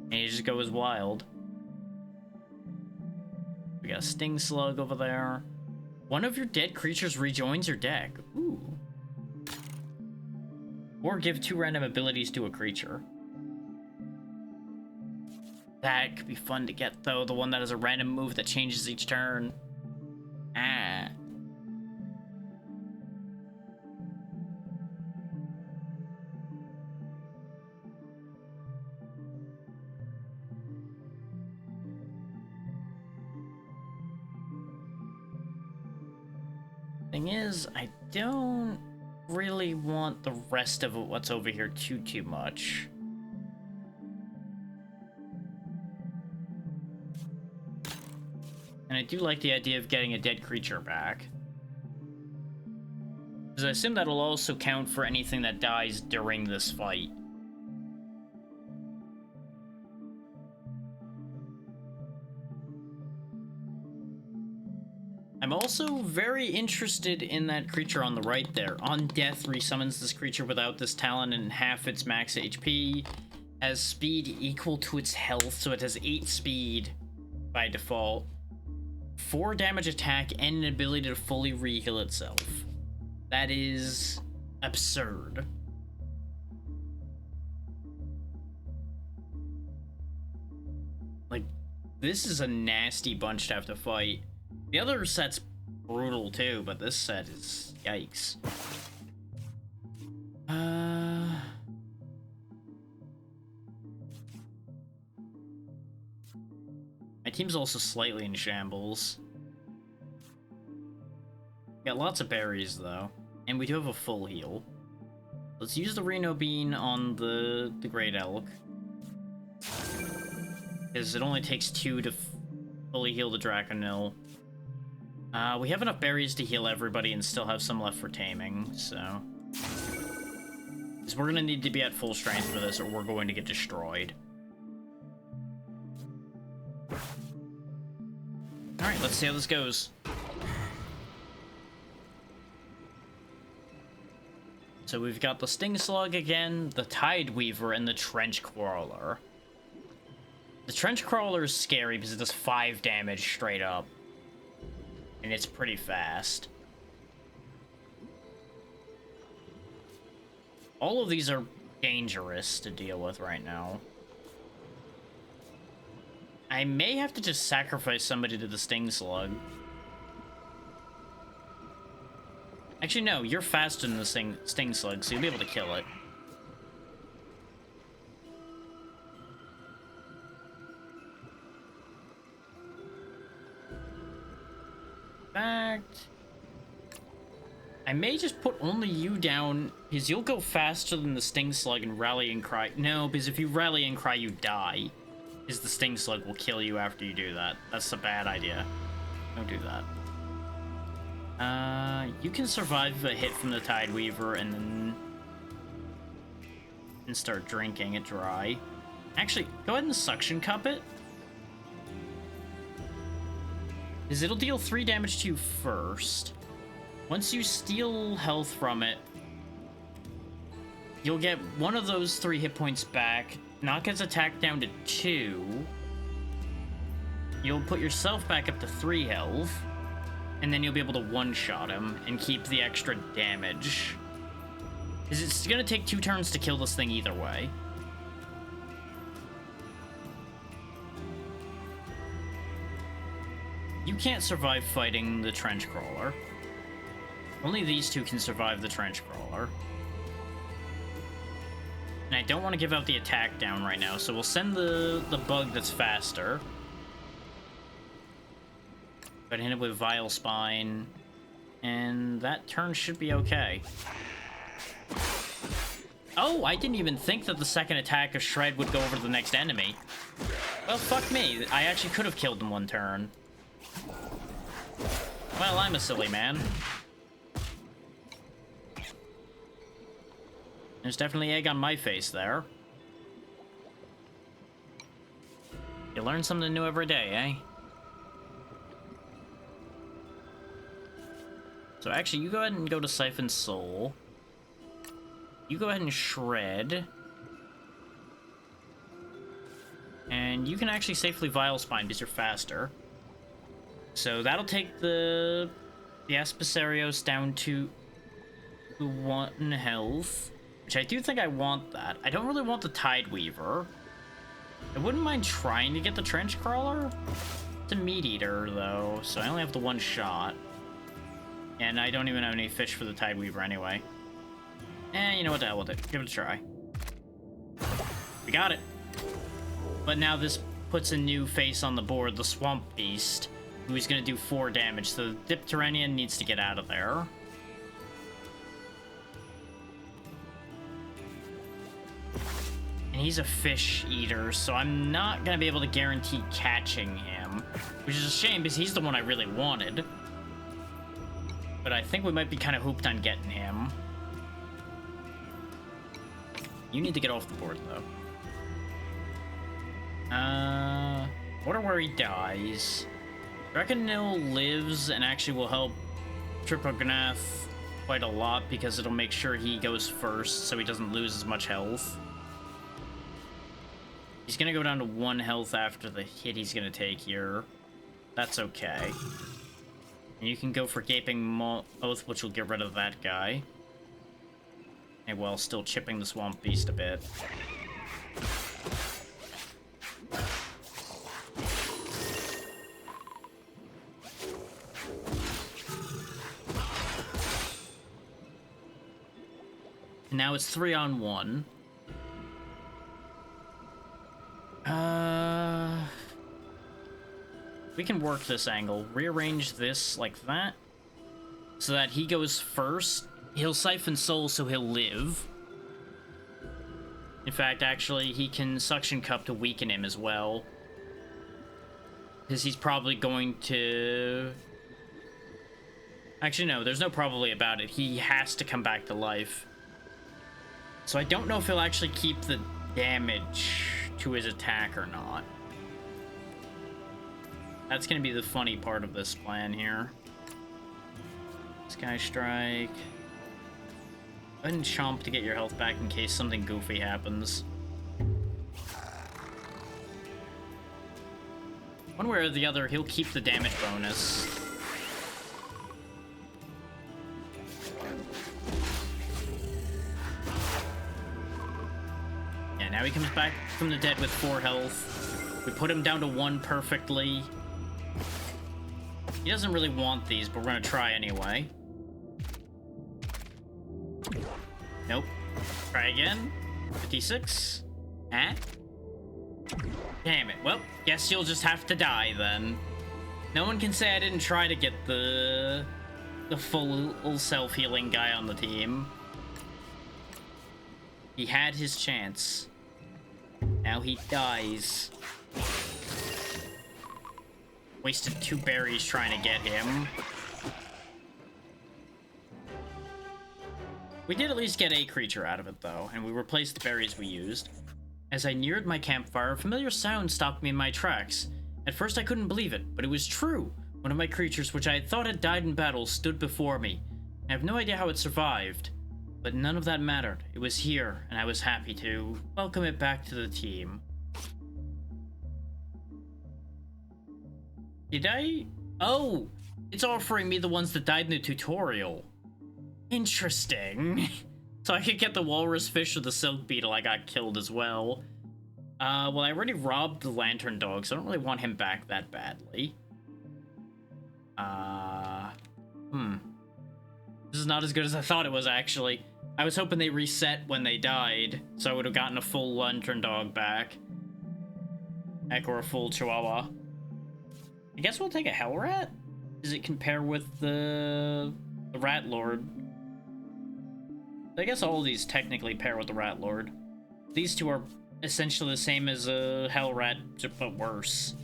and he just goes wild. We got a Sting Slug over there. One of your dead creatures rejoins your deck. Ooh. Or give 2 random abilities to a creature. That could be fun to get, though. The one that has a random move that changes each turn. Ah. Thing is, I don't really want the rest of what's over here too much. And I do like the idea of getting a dead creature back. Because I assume that'll also count for anything that dies during this fight. I'm also very interested in that creature on the right there. On death, resummons this creature without this talent and half its max HP. Has speed equal to its health, so it has 8 speed by default. 4 damage attack and an ability to fully re-heal itself. That is absurd. Like, this is a nasty bunch to have to fight. The other set's brutal too, but this set is yikes. My team's also slightly in shambles. Got lots of berries though, and we do have a full heal. Let's use the Reno Bean on the Great Elk, because it only takes 2 to fully heal the Draconil. We have enough berries to heal everybody and still have some left for taming, so... Because we're gonna need to be at full strength for this or we're going to get destroyed. Alright, let's see how this goes. So we've got the Sting Slug again, the Tide Weaver, and the Trench Crawler. The Trench Crawler is scary because it does 5 damage straight up. And it's pretty fast. All of these are dangerous to deal with right now. I may have to just sacrifice somebody to the Sting Slug. Actually, no, you're faster than the Sting Slug, so you'll be able to kill it. In fact, I may just put only you down, because you'll go faster than the Sting Slug and Rallying Cry. No, because if you Rallying Cry, you die. Because the Sting Slug will kill you after you do that. That's a bad idea. Don't do that. You can survive a hit from the Tide Weaver and start drinking it dry. Actually, go ahead and Suction Cup it. Because it'll deal 3 damage to you first. Once you steal health from it, you'll get one of those 3 hit points back, knock its attack down to 2. You'll put yourself back up to 3 health, and then you'll be able to one-shot him and keep the extra damage. Because it's gonna take 2 turns to kill this thing either way. You can't survive fighting the Trench Crawler. Only these 2 can survive the Trench Crawler. And I don't want to give out the attack down right now, so we'll send the bug that's faster. But hit it with Vile Spine, and that turn should be okay. Oh, I didn't even think that the second attack of Shred would go over to the next enemy. Well, fuck me. I actually could have killed in 1 turn. Well, I'm a silly man. There's definitely egg on my face there. You learn something new every day, eh? So actually, you go ahead and go to Siphon Soul. You go ahead and Shred. And you can actually safely Vile Spine because you're faster. So that'll take the Aspicerios down to 1 health. Which I do think I want that. I don't really want the Tideweaver. I wouldn't mind trying to get the Trench Crawler. It's a Meat Eater, though, so I only have the 1 shot. And I don't even have any fish for the Tideweaver anyway. You know what the hell with it. Give it a try. We got it. But now this puts a new face on the board, the Swamp Beast, who's going to do 4 damage. So the Dipteranian needs to get out of there. And he's a fish eater, so I'm not going to be able to guarantee catching him. Which is a shame, because he's the one I really wanted. But I think we might be kind of hooped on getting him. You need to get off the board, though. Wonder where he dies. Draconil lives and actually will help Tripognath quite a lot because it'll make sure he goes first so he doesn't lose as much health. He's gonna go down to 1 health after the hit he's gonna take here. That's okay. And you can go for Gaping Oath, which will get rid of that guy. And while still chipping the Swamp Beast a bit. And now it's 3-on-1. We can work this angle. Rearrange this like that. So that he goes first. He'll Siphon Soul so he'll live. In fact, actually, he can Suction Cup to weaken him as well. Because he's probably going to... Actually, no, there's no probably about it. He has to come back to life. So I don't know if he'll actually keep the damage to his attack or not. That's going to be the funny part of this plan here. Sky Strike. Go ahead and chomp to get your health back in case something goofy happens. One way or the other, he'll keep the damage bonus. Yeah, now he comes back from the dead with 4 health. We put him down to 1 perfectly. He doesn't really want these, but we're gonna try anyway. Nope. Try again. 56. Eh? Damn it. Well, guess you'll just have to die then. No one can say I didn't try to get the full self-healing guy on the team. He had his chance. Now he dies. Wasted 2 berries trying to get him. We did at least get a creature out of it, though, and we replaced the berries we used. As I neared my campfire, a familiar sound stopped me in my tracks. At first I couldn't believe it, but it was true. One of my creatures, which I had thought had died in battle, stood before me. I have no idea how it survived, but none of that mattered. It was here, and I was happy to welcome it back to the team. Did I? Oh! It's offering me the ones that died in the tutorial. Interesting. So I could get the walrus fish or the silk beetle. I got killed as well. Well, I already robbed the lantern dog, so I don't really want him back that badly. This is not as good as I thought it was, actually. I was hoping they reset when they died, so I would have gotten a full lantern dog back. Heck, or a full chihuahua. I guess we'll take a hell rat? Does it compare with the rat lord? I guess all of these technically pair with the rat lord. These two are essentially the same as a hell rat, but worse.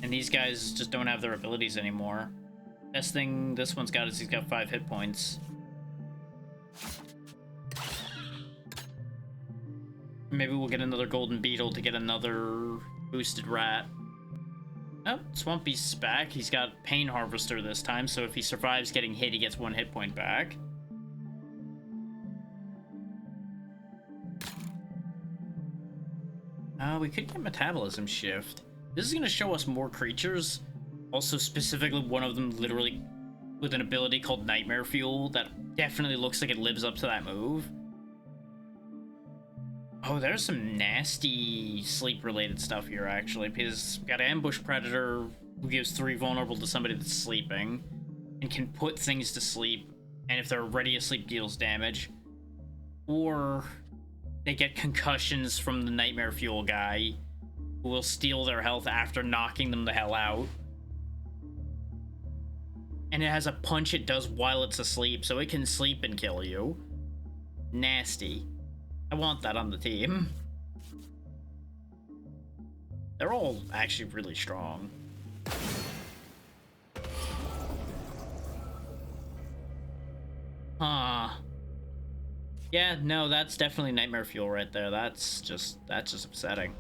And these guys just don't have their abilities anymore. Best thing this one's got is he's got 5 hit points. Maybe we'll get another golden beetle to get another Boosted rat. Oh, Swampy's back. He's got Pain Harvester this time, so if he survives getting hit, he gets 1 hit point back. We could get Metabolism Shift. This is going to show us more creatures. Also, specifically one of them literally with an ability called Nightmare Fuel that definitely looks like it lives up to that move. Oh, there's some nasty sleep-related stuff here, actually, because we've got an Ambush Predator who gives 3 vulnerable to somebody that's sleeping and can put things to sleep, and if they're already asleep, deals damage. Or they get concussions from the Nightmare Fuel guy, who will steal their health after knocking them the hell out. And it has a punch it does while it's asleep, so it can sleep and kill you. Nasty. I want that on the team. They're all actually really strong. Huh. Yeah, no, that's definitely Nightmare Fuel right there. That's just upsetting.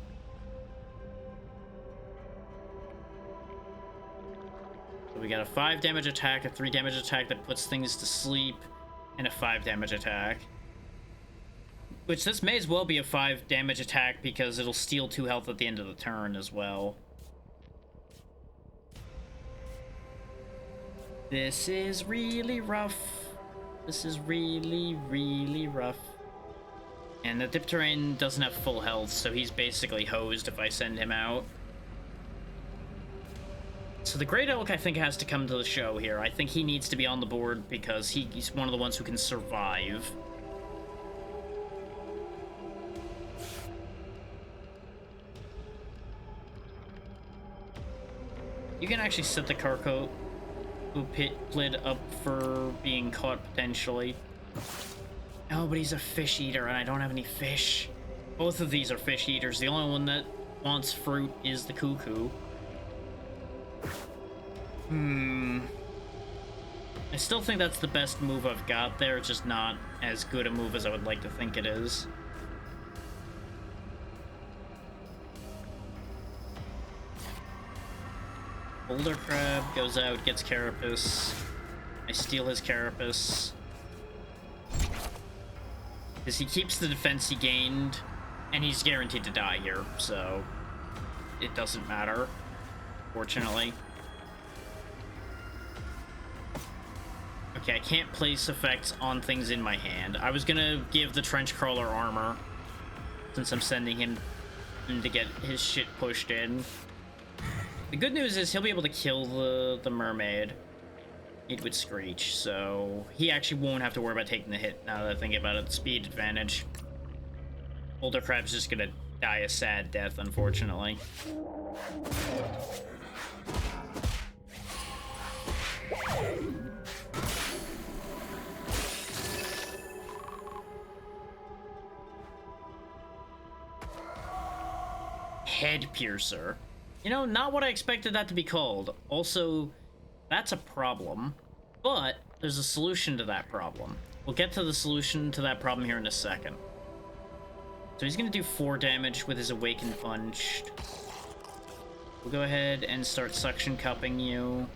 So we got a 5 damage attack, a 3 damage attack that puts things to sleep, and a 5 damage attack. Which this may as well be a 5 damage attack because it'll steal 2 health at the end of the turn as well. This is really rough. This is really, really rough. And the Dipterrain doesn't have full health, so he's basically hosed if I send him out. So the Great Elk, I think, has to come to the show here. I think he needs to be on the board because he's one of the ones who can survive. You can actually set the Carco who Plid up for being caught potentially. Oh, but he's a fish eater and I don't have any fish. Both of these are fish eaters. The only one that wants fruit is the Cuckoo. I still think that's the best move I've got there. It's just not as good a move as I would like to think it is. Boulder Crab goes out, gets Carapace. I steal his Carapace. Because he keeps the defense he gained, and he's guaranteed to die here, so it doesn't matter, fortunately. Okay, I can't place effects on things in my hand. I was gonna give the Trench Crawler armor, since I'm sending him to get his shit pushed in. The good news is he'll be able to kill the mermaid with Screech, so he actually won't have to worry about taking the hit now that I think about it. Speed advantage. Boulder Crab's just gonna die a sad death, unfortunately. Head Piercer. You know, not what I expected that to be called. Also, that's a problem. But there's a solution to that problem. We'll get to the solution to that problem here in a second. So he's going to do 4 damage with his Awakened Punch. We'll go ahead and start Suction Cupping you.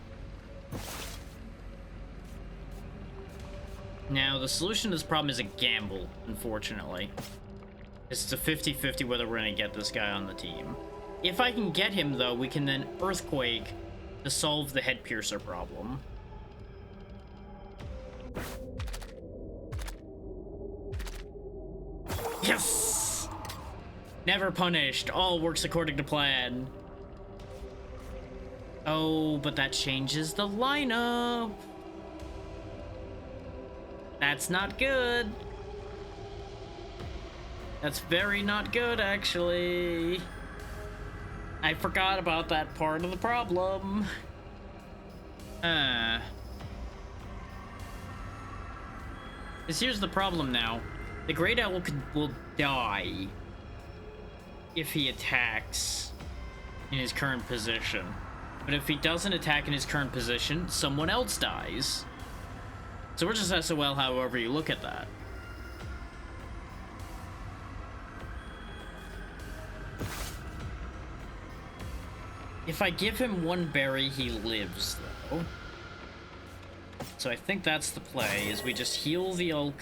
Now, the solution to this problem is a gamble, unfortunately. It's a 50-50 whether we're going to get this guy on the team. If I can get him, though, we can then Earthquake to solve the Head Piercer problem. Yes! Never punished. All works according to plan. Oh, but that changes the lineup. That's not good. That's very not good, actually. I forgot about that part of the problem. Because here's the problem now. The Great Owl will die if he attacks in his current position. But if he doesn't attack in his current position, someone else dies. So we're just SOL however you look at that. If I give him one berry, he lives, though. So I think that's the play, is we just heal the Ulk.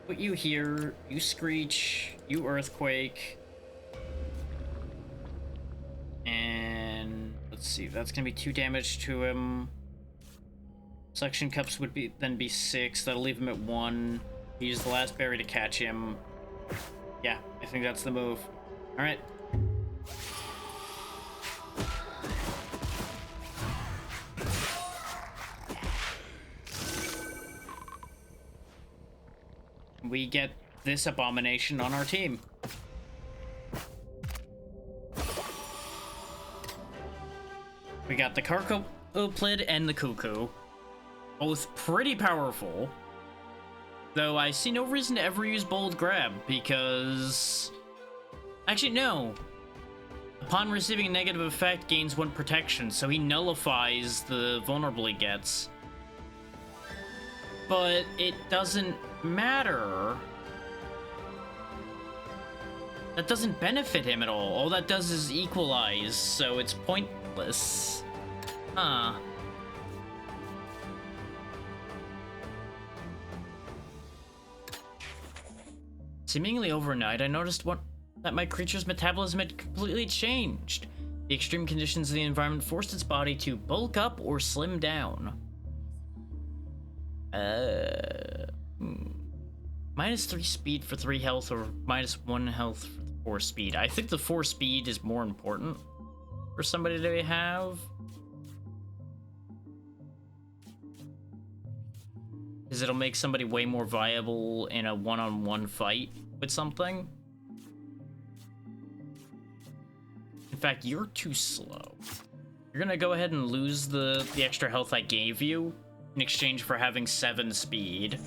Put you here, you Screech, you Earthquake. And let's see, that's gonna be 2 damage to him. Suction Cups would then be 6, that'll leave him at 1. Use the last berry to catch him. Yeah, I think that's the move. Alright. We get this abomination on our team. We got the Carcoplid and the Cuckoo. Both pretty powerful. Though I see no reason to ever use Bold Grab, because... Actually, no. Upon receiving a negative effect, gains 1 protection, so he nullifies the vulnerable he gets. But it doesn't matter. That doesn't benefit him at all. All that does is equalize, so it's pointless. Huh. Seemingly overnight, I noticed that my creature's metabolism had completely changed. The extreme conditions of the environment forced its body to bulk up or slim down. -3 speed for 3 health, or -1 health for 4 speed. I think the 4 speed is more important for somebody to have. Because it'll make somebody way more viable in a one-on-one fight with something. In fact, you're too slow. You're gonna go ahead and lose the extra health I gave you in exchange for having 7 speed.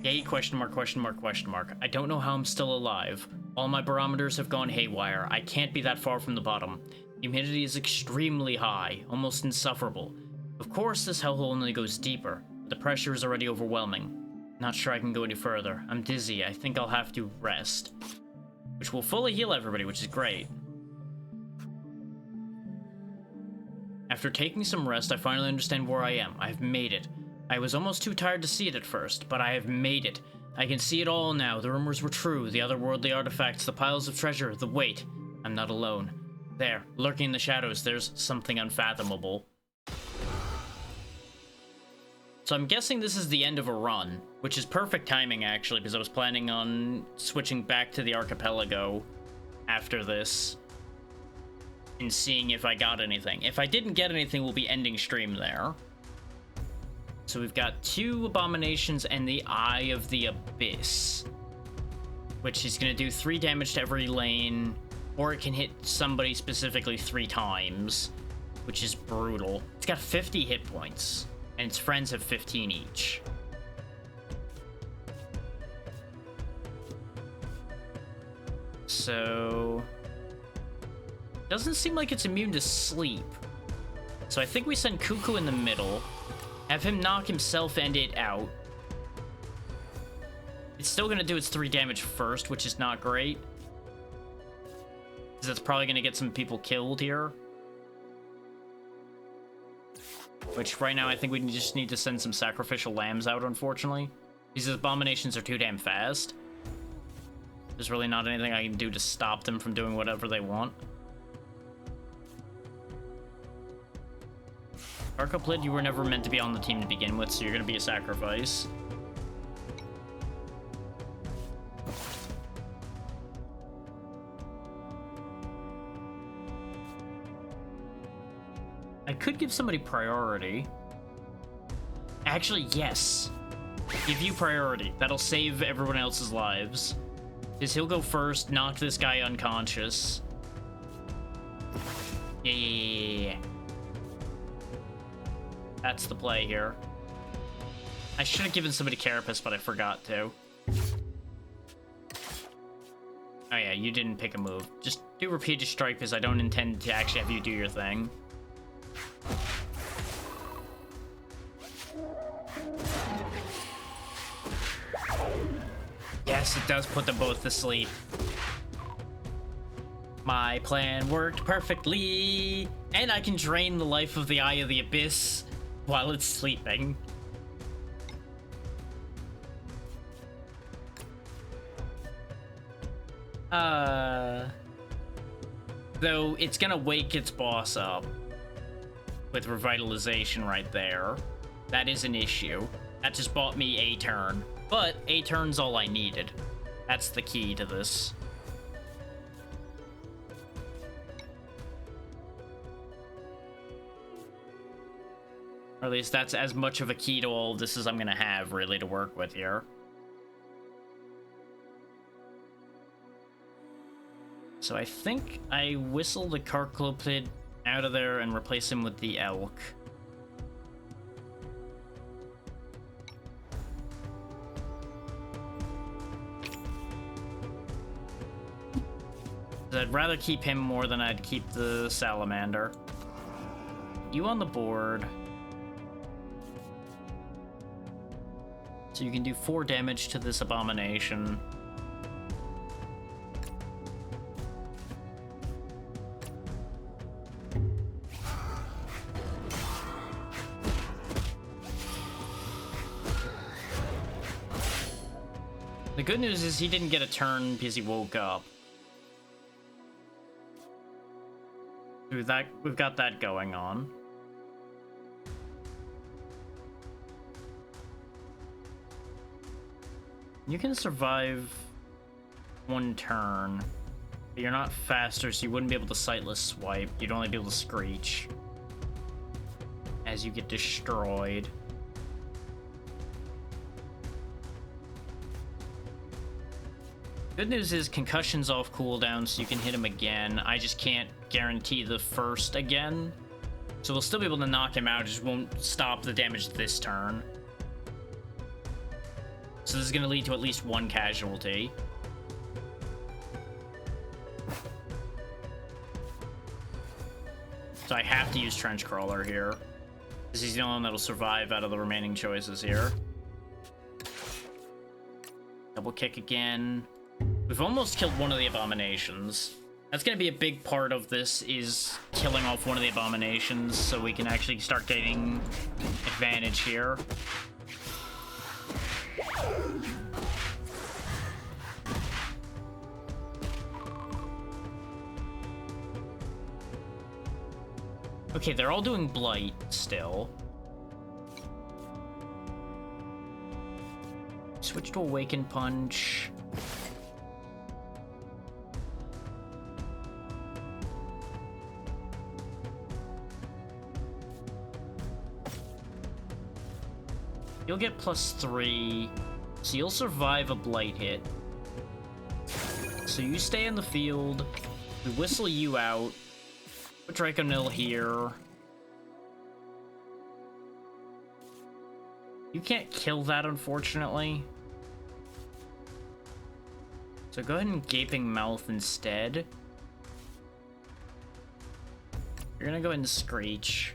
Yay, question mark, question mark, question mark. I don't know how I'm still alive. All my barometers have gone haywire. I can't be that far from the bottom. Humidity is extremely high, almost insufferable. Of course, this hellhole only goes deeper. The pressure is already overwhelming. Not sure I can go any further. I'm dizzy. I think I'll have to rest. Which will fully heal everybody, which is great. After taking some rest, I finally understand where I am. I've made it. I was almost too tired to see it at first, but I have made it. I can see it all now. The rumors were true. The otherworldly artifacts, the piles of treasure, the weight. I'm not alone. There, lurking in the shadows, there's something unfathomable. So I'm guessing this is the end of a run, which is perfect timing, actually, because I was planning on switching back to the archipelago after this and seeing if I got anything. If I didn't get anything, we'll be ending stream there. So we've got 2 abominations and the Eye of the Abyss, which is going to do 3 damage to every lane, or it can hit somebody specifically 3 times, which is brutal. It's got 50 hit points, and its friends have 15 each. So... doesn't seem like it's immune to sleep. So I think we send Cuckoo in the middle, have him knock himself and it out. It's still gonna do its 3 damage first, which is not great, because it's probably gonna get some people killed here. Which right now I think we just need to send some sacrificial lambs out, unfortunately. These abominations are too damn fast. There's really not anything I can do to stop them from doing whatever they want. Carcoplid, you were never meant to be on the team to begin with, so you're gonna be a sacrifice. I could give somebody priority. Actually, yes. Give you priority. That'll save everyone else's lives. Because he'll go first, knock this guy unconscious. Yeah. That's the play here. I should have given somebody Carapace, but I forgot to. Oh yeah, you didn't pick a move. Just do repeated strike, because I don't intend to actually have you do your thing. Yes, it does put them both to sleep. My plan worked perfectly, and I can drain the life of the Eye of the Abyss while it's sleeping. Though it's gonna wake its boss up with revitalization right there. That is an issue. That just bought me a turn, but a turn's all I needed. That's the key to this. Or at least that's as much of a key to all of this as I'm gonna have, really, to work with here. So I think I whistle the Carclopid out of there and replace him with the Elk. I'd rather keep him more than I'd keep the Salamander. You on the board. So you can do 4 damage to this abomination. The good news is he didn't get a turn because he woke up. We've got that going on. You can survive 1 turn, but you're not faster, so you wouldn't be able to sightless swipe. You'd only be able to screech as you get destroyed. Good news is concussion's off cooldown, so you can hit him again. I just can't guarantee the first again. So we'll still be able to knock him out, just won't stop the damage this turn. So this is going to lead to at least 1 casualty. So I have to use Trench Crawler here, because he's the only one that'll survive out of the remaining choices here. Double kick again. We've almost killed one of the abominations. That's going to be a big part of this, is killing off one of the abominations, so we can actually start getting advantage here. Okay, they're all doing Blight still. Switch to Awaken Punch. You'll get +3, so you'll survive a Blight hit. So you stay in the field, we whistle you out, put Draconil here. You can't kill that, unfortunately. So go ahead and Gaping Mouth instead. You're gonna go ahead and Screech.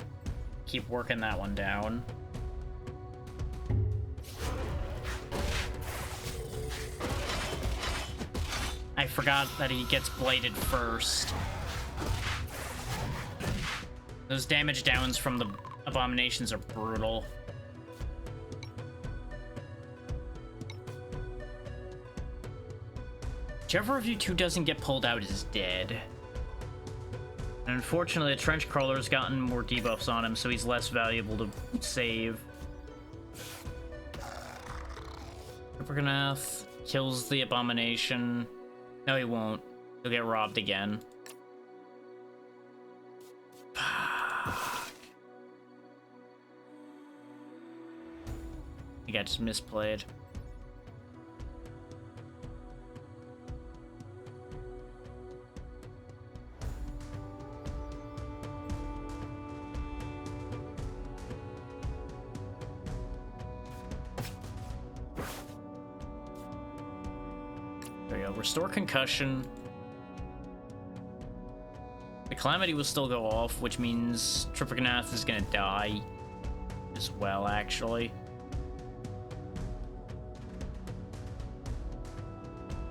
Keep working that one down. I forgot that he gets blighted first. Those damage downs from the abominations are brutal. Whichever of you two doesn't get pulled out is dead. And unfortunately, the Trench Crawler's gotten more debuffs on him, so he's less valuable to save. Trippoganath kills the abomination. No, he won't. He'll get robbed again. Fuck. He got just misplayed. There you go. Restore concussion. The Calamity will still go off, which means Trippoganath is gonna die as well, actually.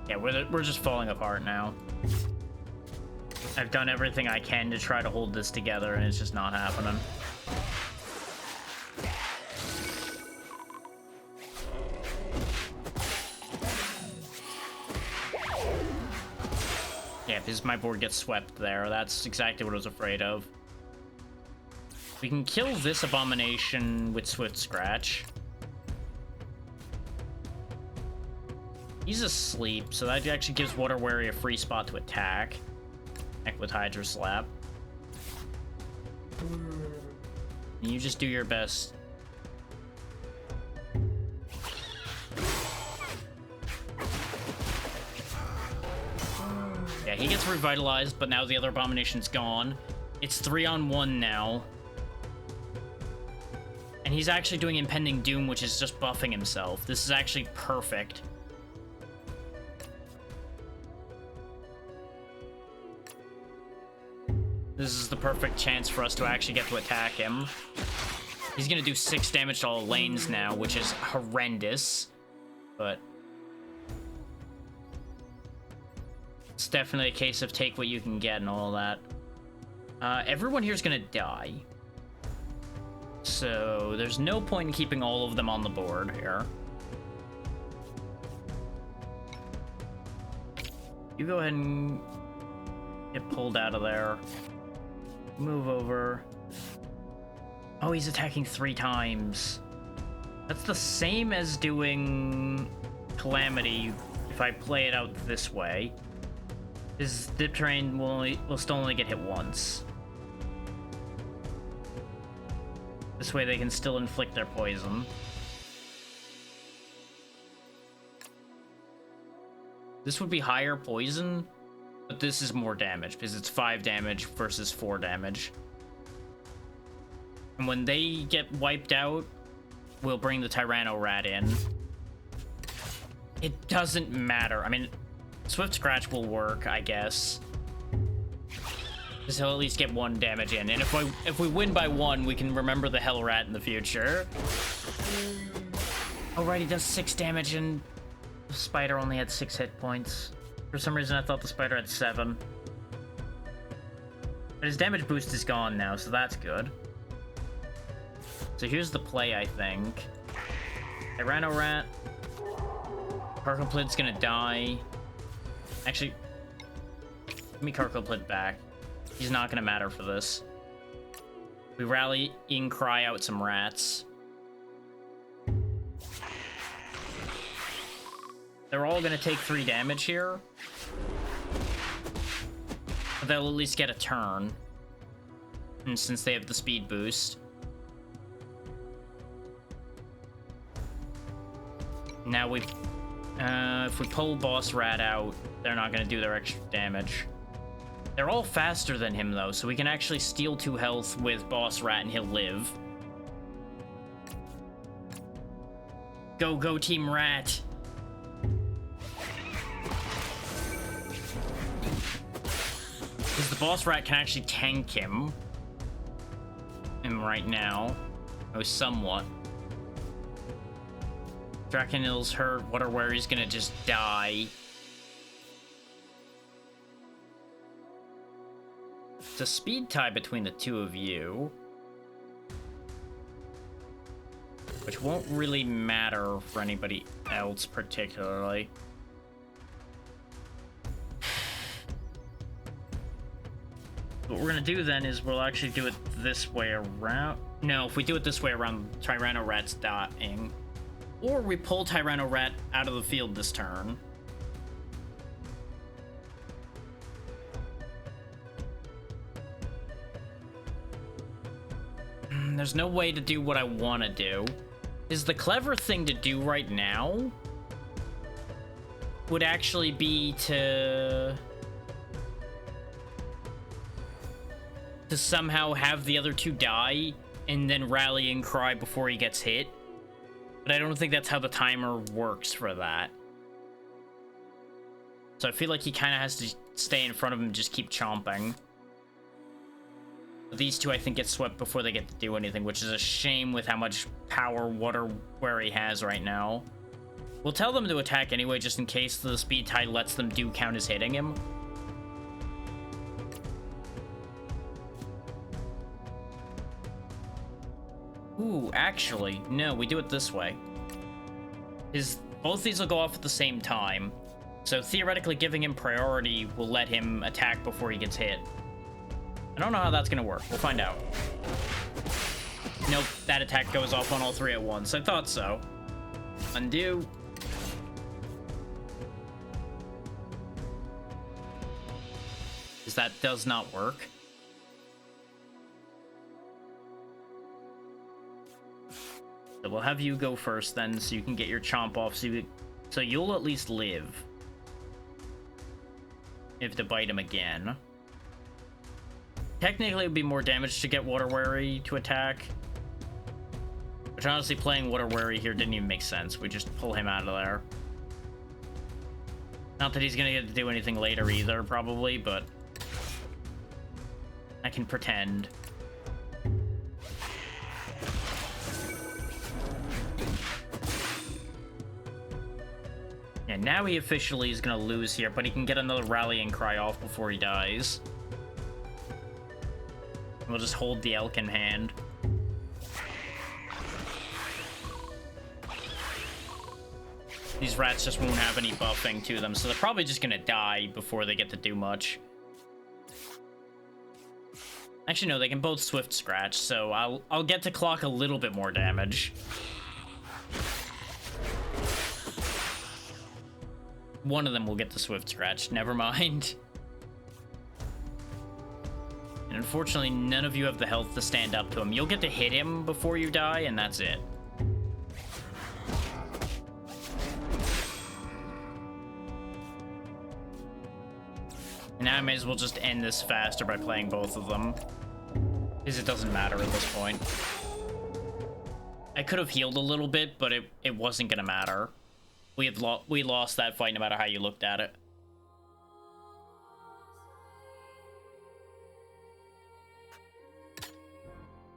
Yeah, we're just falling apart now. I've done everything I can to try to hold this together, and it's just not happening. Yeah, because my board gets swept there. That's exactly what I was afraid of. We can kill this abomination with Swift Scratch. He's asleep, so that actually gives Water Wary a free spot to attack. Heck with Hydro Slap. And you just do your best. Yeah, he gets revitalized, but now the other abomination's gone. It's 3-on-1 now. And he's actually doing Impending Doom, which is just buffing himself. This is actually perfect. This is the perfect chance for us to actually get to attack him. He's gonna do 6 damage to all lanes now, which is horrendous. But it's definitely a case of take what you can get and all that. Everyone here is gonna die. So there's no point in keeping all of them on the board here. You go ahead and get pulled out of there. Move over. Oh, he's attacking 3 times. That's the same as doing Calamity if I play it out this way. His Dip Terrain will still only get hit once. This way they can still inflict their poison. This would be higher poison, but this is more damage because it's 5 damage versus 4 damage. And when they get wiped out, we'll bring the Tyranno Rat in. It doesn't matter. I mean, Swift Scratch will work, I guess. Because he'll at least get 1 damage in. And if we win by 1, we can remember the Hell Rat in the future. Oh, right, he does 6 damage and the spider only had 6 hit points. For some reason, I thought the spider had 7. But his damage boost is gone now, so that's good. So here's the play, I think. Tyranno Rat. Carcoplid's gonna die. Actually, give me Carcoplid back. He's not gonna matter for this. We rally and cry out some rats. They're all gonna take 3 damage here. But they'll at least get a turn. And since they have the speed boost. Now if we pull Boss Rat out, they're not gonna do their extra damage. They're all faster than him though, so we can actually steal 2 health with Boss Rat and he'll live. Go Team Rat! Because the Boss Rat can actually tank him right now. Oh, somewhat. Draconil's hurt. Water Wary's gonna just die. It's a speed tie between the 2 of you. Which won't really matter for anybody else particularly. What we're gonna do then is we'll actually do it this way around. No, if we do it this way around, Tyranno Rat's dying. Or we pull Tyranno Rat out of the field this turn. There's no way to do what I want to do. Is the clever thing to do right now would actually be to somehow have the other 2 die and then rally and cry before he gets hit. But I don't think that's how the timer works for that. So I feel like he kind of has to stay in front of him and just keep chomping. But these 2, I think, get swept before they get to do anything, which is a shame with how much power Water Wary has right now. We'll tell them to attack anyway, just in case the speed tie lets them do count as hitting him. Ooh, actually, no, we do it this way. Both these will go off at the same time, so theoretically giving him priority will let him attack before he gets hit. I don't know how that's gonna work. We'll find out. Nope, that attack goes off on all three at once. I thought so. Undo. Because that does not work. So we'll have you go first then, so you can get your chomp off, so you'll at least live. If to bite him again. Technically, it would be more damage to get Water Wary to attack. Which honestly, playing Water Wary here didn't even make sense. We just pull him out of there. Not that he's gonna get to do anything later either, probably, but I can pretend. And now he officially is gonna lose here, but he can get another rallying cry off before he dies. We'll just hold the elk in hand. These rats just won't have any buffing to them, so they're probably just gonna die before they get to do much. Actually, no, they can both swift scratch, so I'll get to clock a little bit more damage. One of them will get the swift scratch, never mind. And unfortunately, none of you have the health to stand up to him. You'll get to hit him before you die, and that's it. And now I may as well just end this faster by playing both of them. Because it doesn't matter at this point. I could have healed a little bit, but it wasn't going to matter. We lost that fight no matter how you looked at it.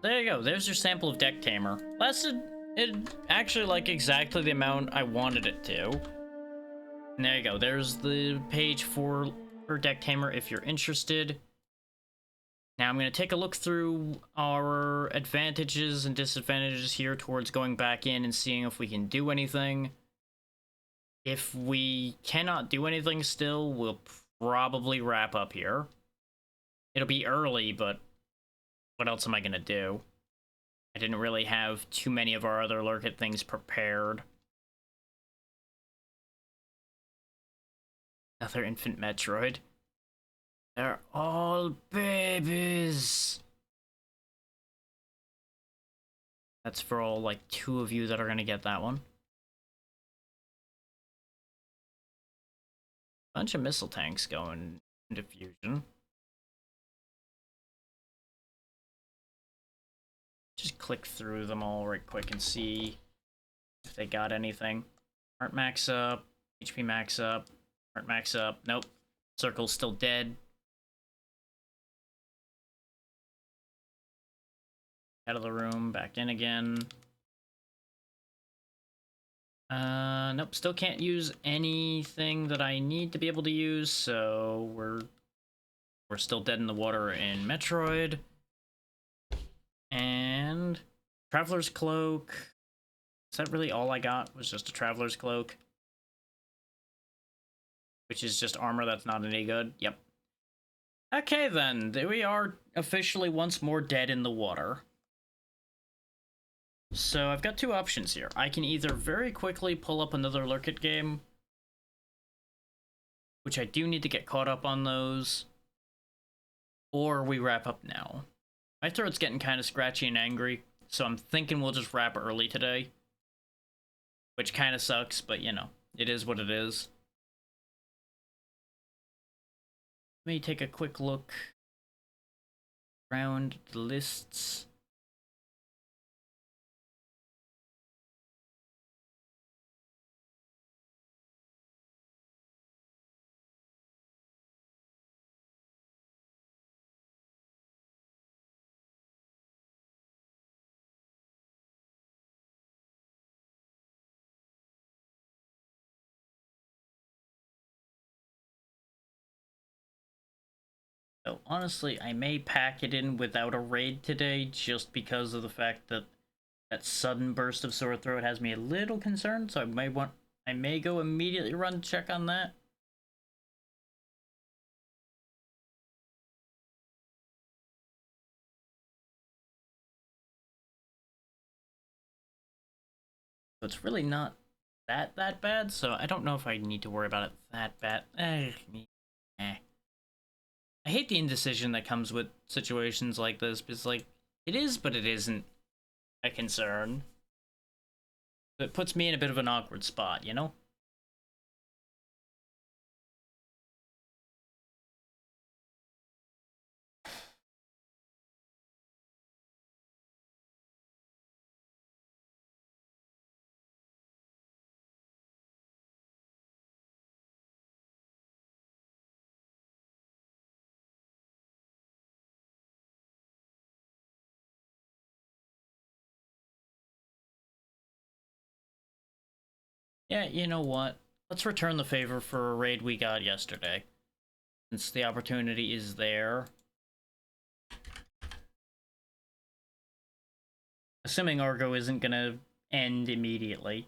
There you go. There's your sample of DeckTamer. Lasted it actually like exactly the amount I wanted it to. And there you go. There's the page for DeckTamer if you're interested. Now I'm going to take a look through our advantages and disadvantages here towards going back in and seeing if we can do anything. If we cannot do anything still, we'll probably wrap up here. It'll be early, but what else am I going to do? I didn't really have too many of our other lurk-it things prepared. Another infant Metroid. They're all babies. That's for all, like, 2 of you that are going to get that one. Bunch of missile tanks going into fusion. Just click through them all right quick and see if they got anything. Heart max up, HP max up, heart max up. Nope. Circle's still dead. Out of the room, back in again. Nope, still can't use anything that I need to be able to use, so we're still dead in the water in Metroid. And Traveler's Cloak. Is that really all I got? Was just a Traveler's Cloak? Which is just armor that's not any good. Yep. Okay then, there we are officially once more dead in the water. So I've got 2 options here. I can either very quickly pull up another Lurk-it game, which I do need to get caught up on those, or we wrap up now. My throat's getting kind of scratchy and angry, so I'm thinking we'll just wrap early today. Which kind of sucks, but you know, it is what it is. Let me take a quick look around the lists. So honestly, I may pack it in without a raid today just because of the fact that That sudden burst of sore throat has me a little concerned, so I may go immediately run check on that. So it's really not that bad, so I don't know if I need to worry about it that bad. Eh. I hate the indecision that comes with situations like this, because like it is, but it isn't a concern. It puts me in a bit of an awkward spot, you know? Yeah, you know what? Let's return the favor for a raid we got yesterday. Since the opportunity is there. Assuming Argo isn't gonna end immediately.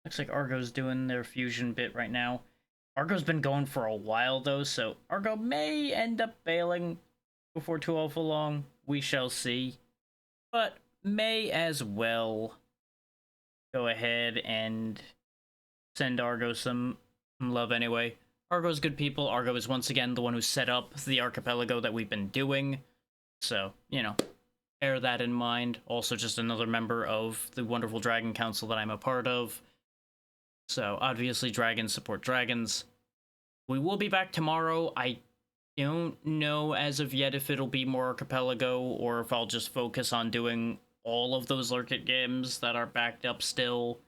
Looks like Argo's doing their fusion bit right now. Argo's been going for a while though, so Argo may end up bailing before too awful long. We shall see. But may as well go ahead and send Argo some love anyway. Argo's good people. Argo is once again the one who set up the archipelago that we've been doing. So, you know, bear that in mind. Also just another member of the wonderful Dragon Council that I'm a part of. So, obviously dragons support dragons. We will be back tomorrow. I don't know as of yet if it'll be more archipelago or if I'll just focus on doing all of those Lurkit games that are backed up still.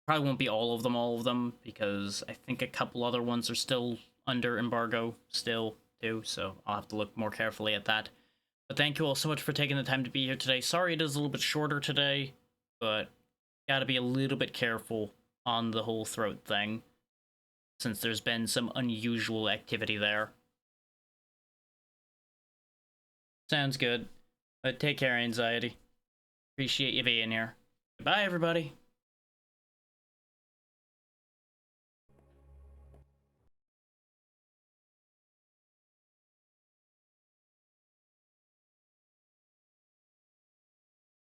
Probably won't be all of them, because I think a couple other ones are still under embargo still, too, so I'll have to look more carefully at that. But thank you all so much for taking the time to be here today. Sorry it is a little bit shorter today, but gotta be a little bit careful on the whole throat thing, since there's been some unusual activity there. Sounds good. But take care, Anxiety. Appreciate you being here. Goodbye, everybody.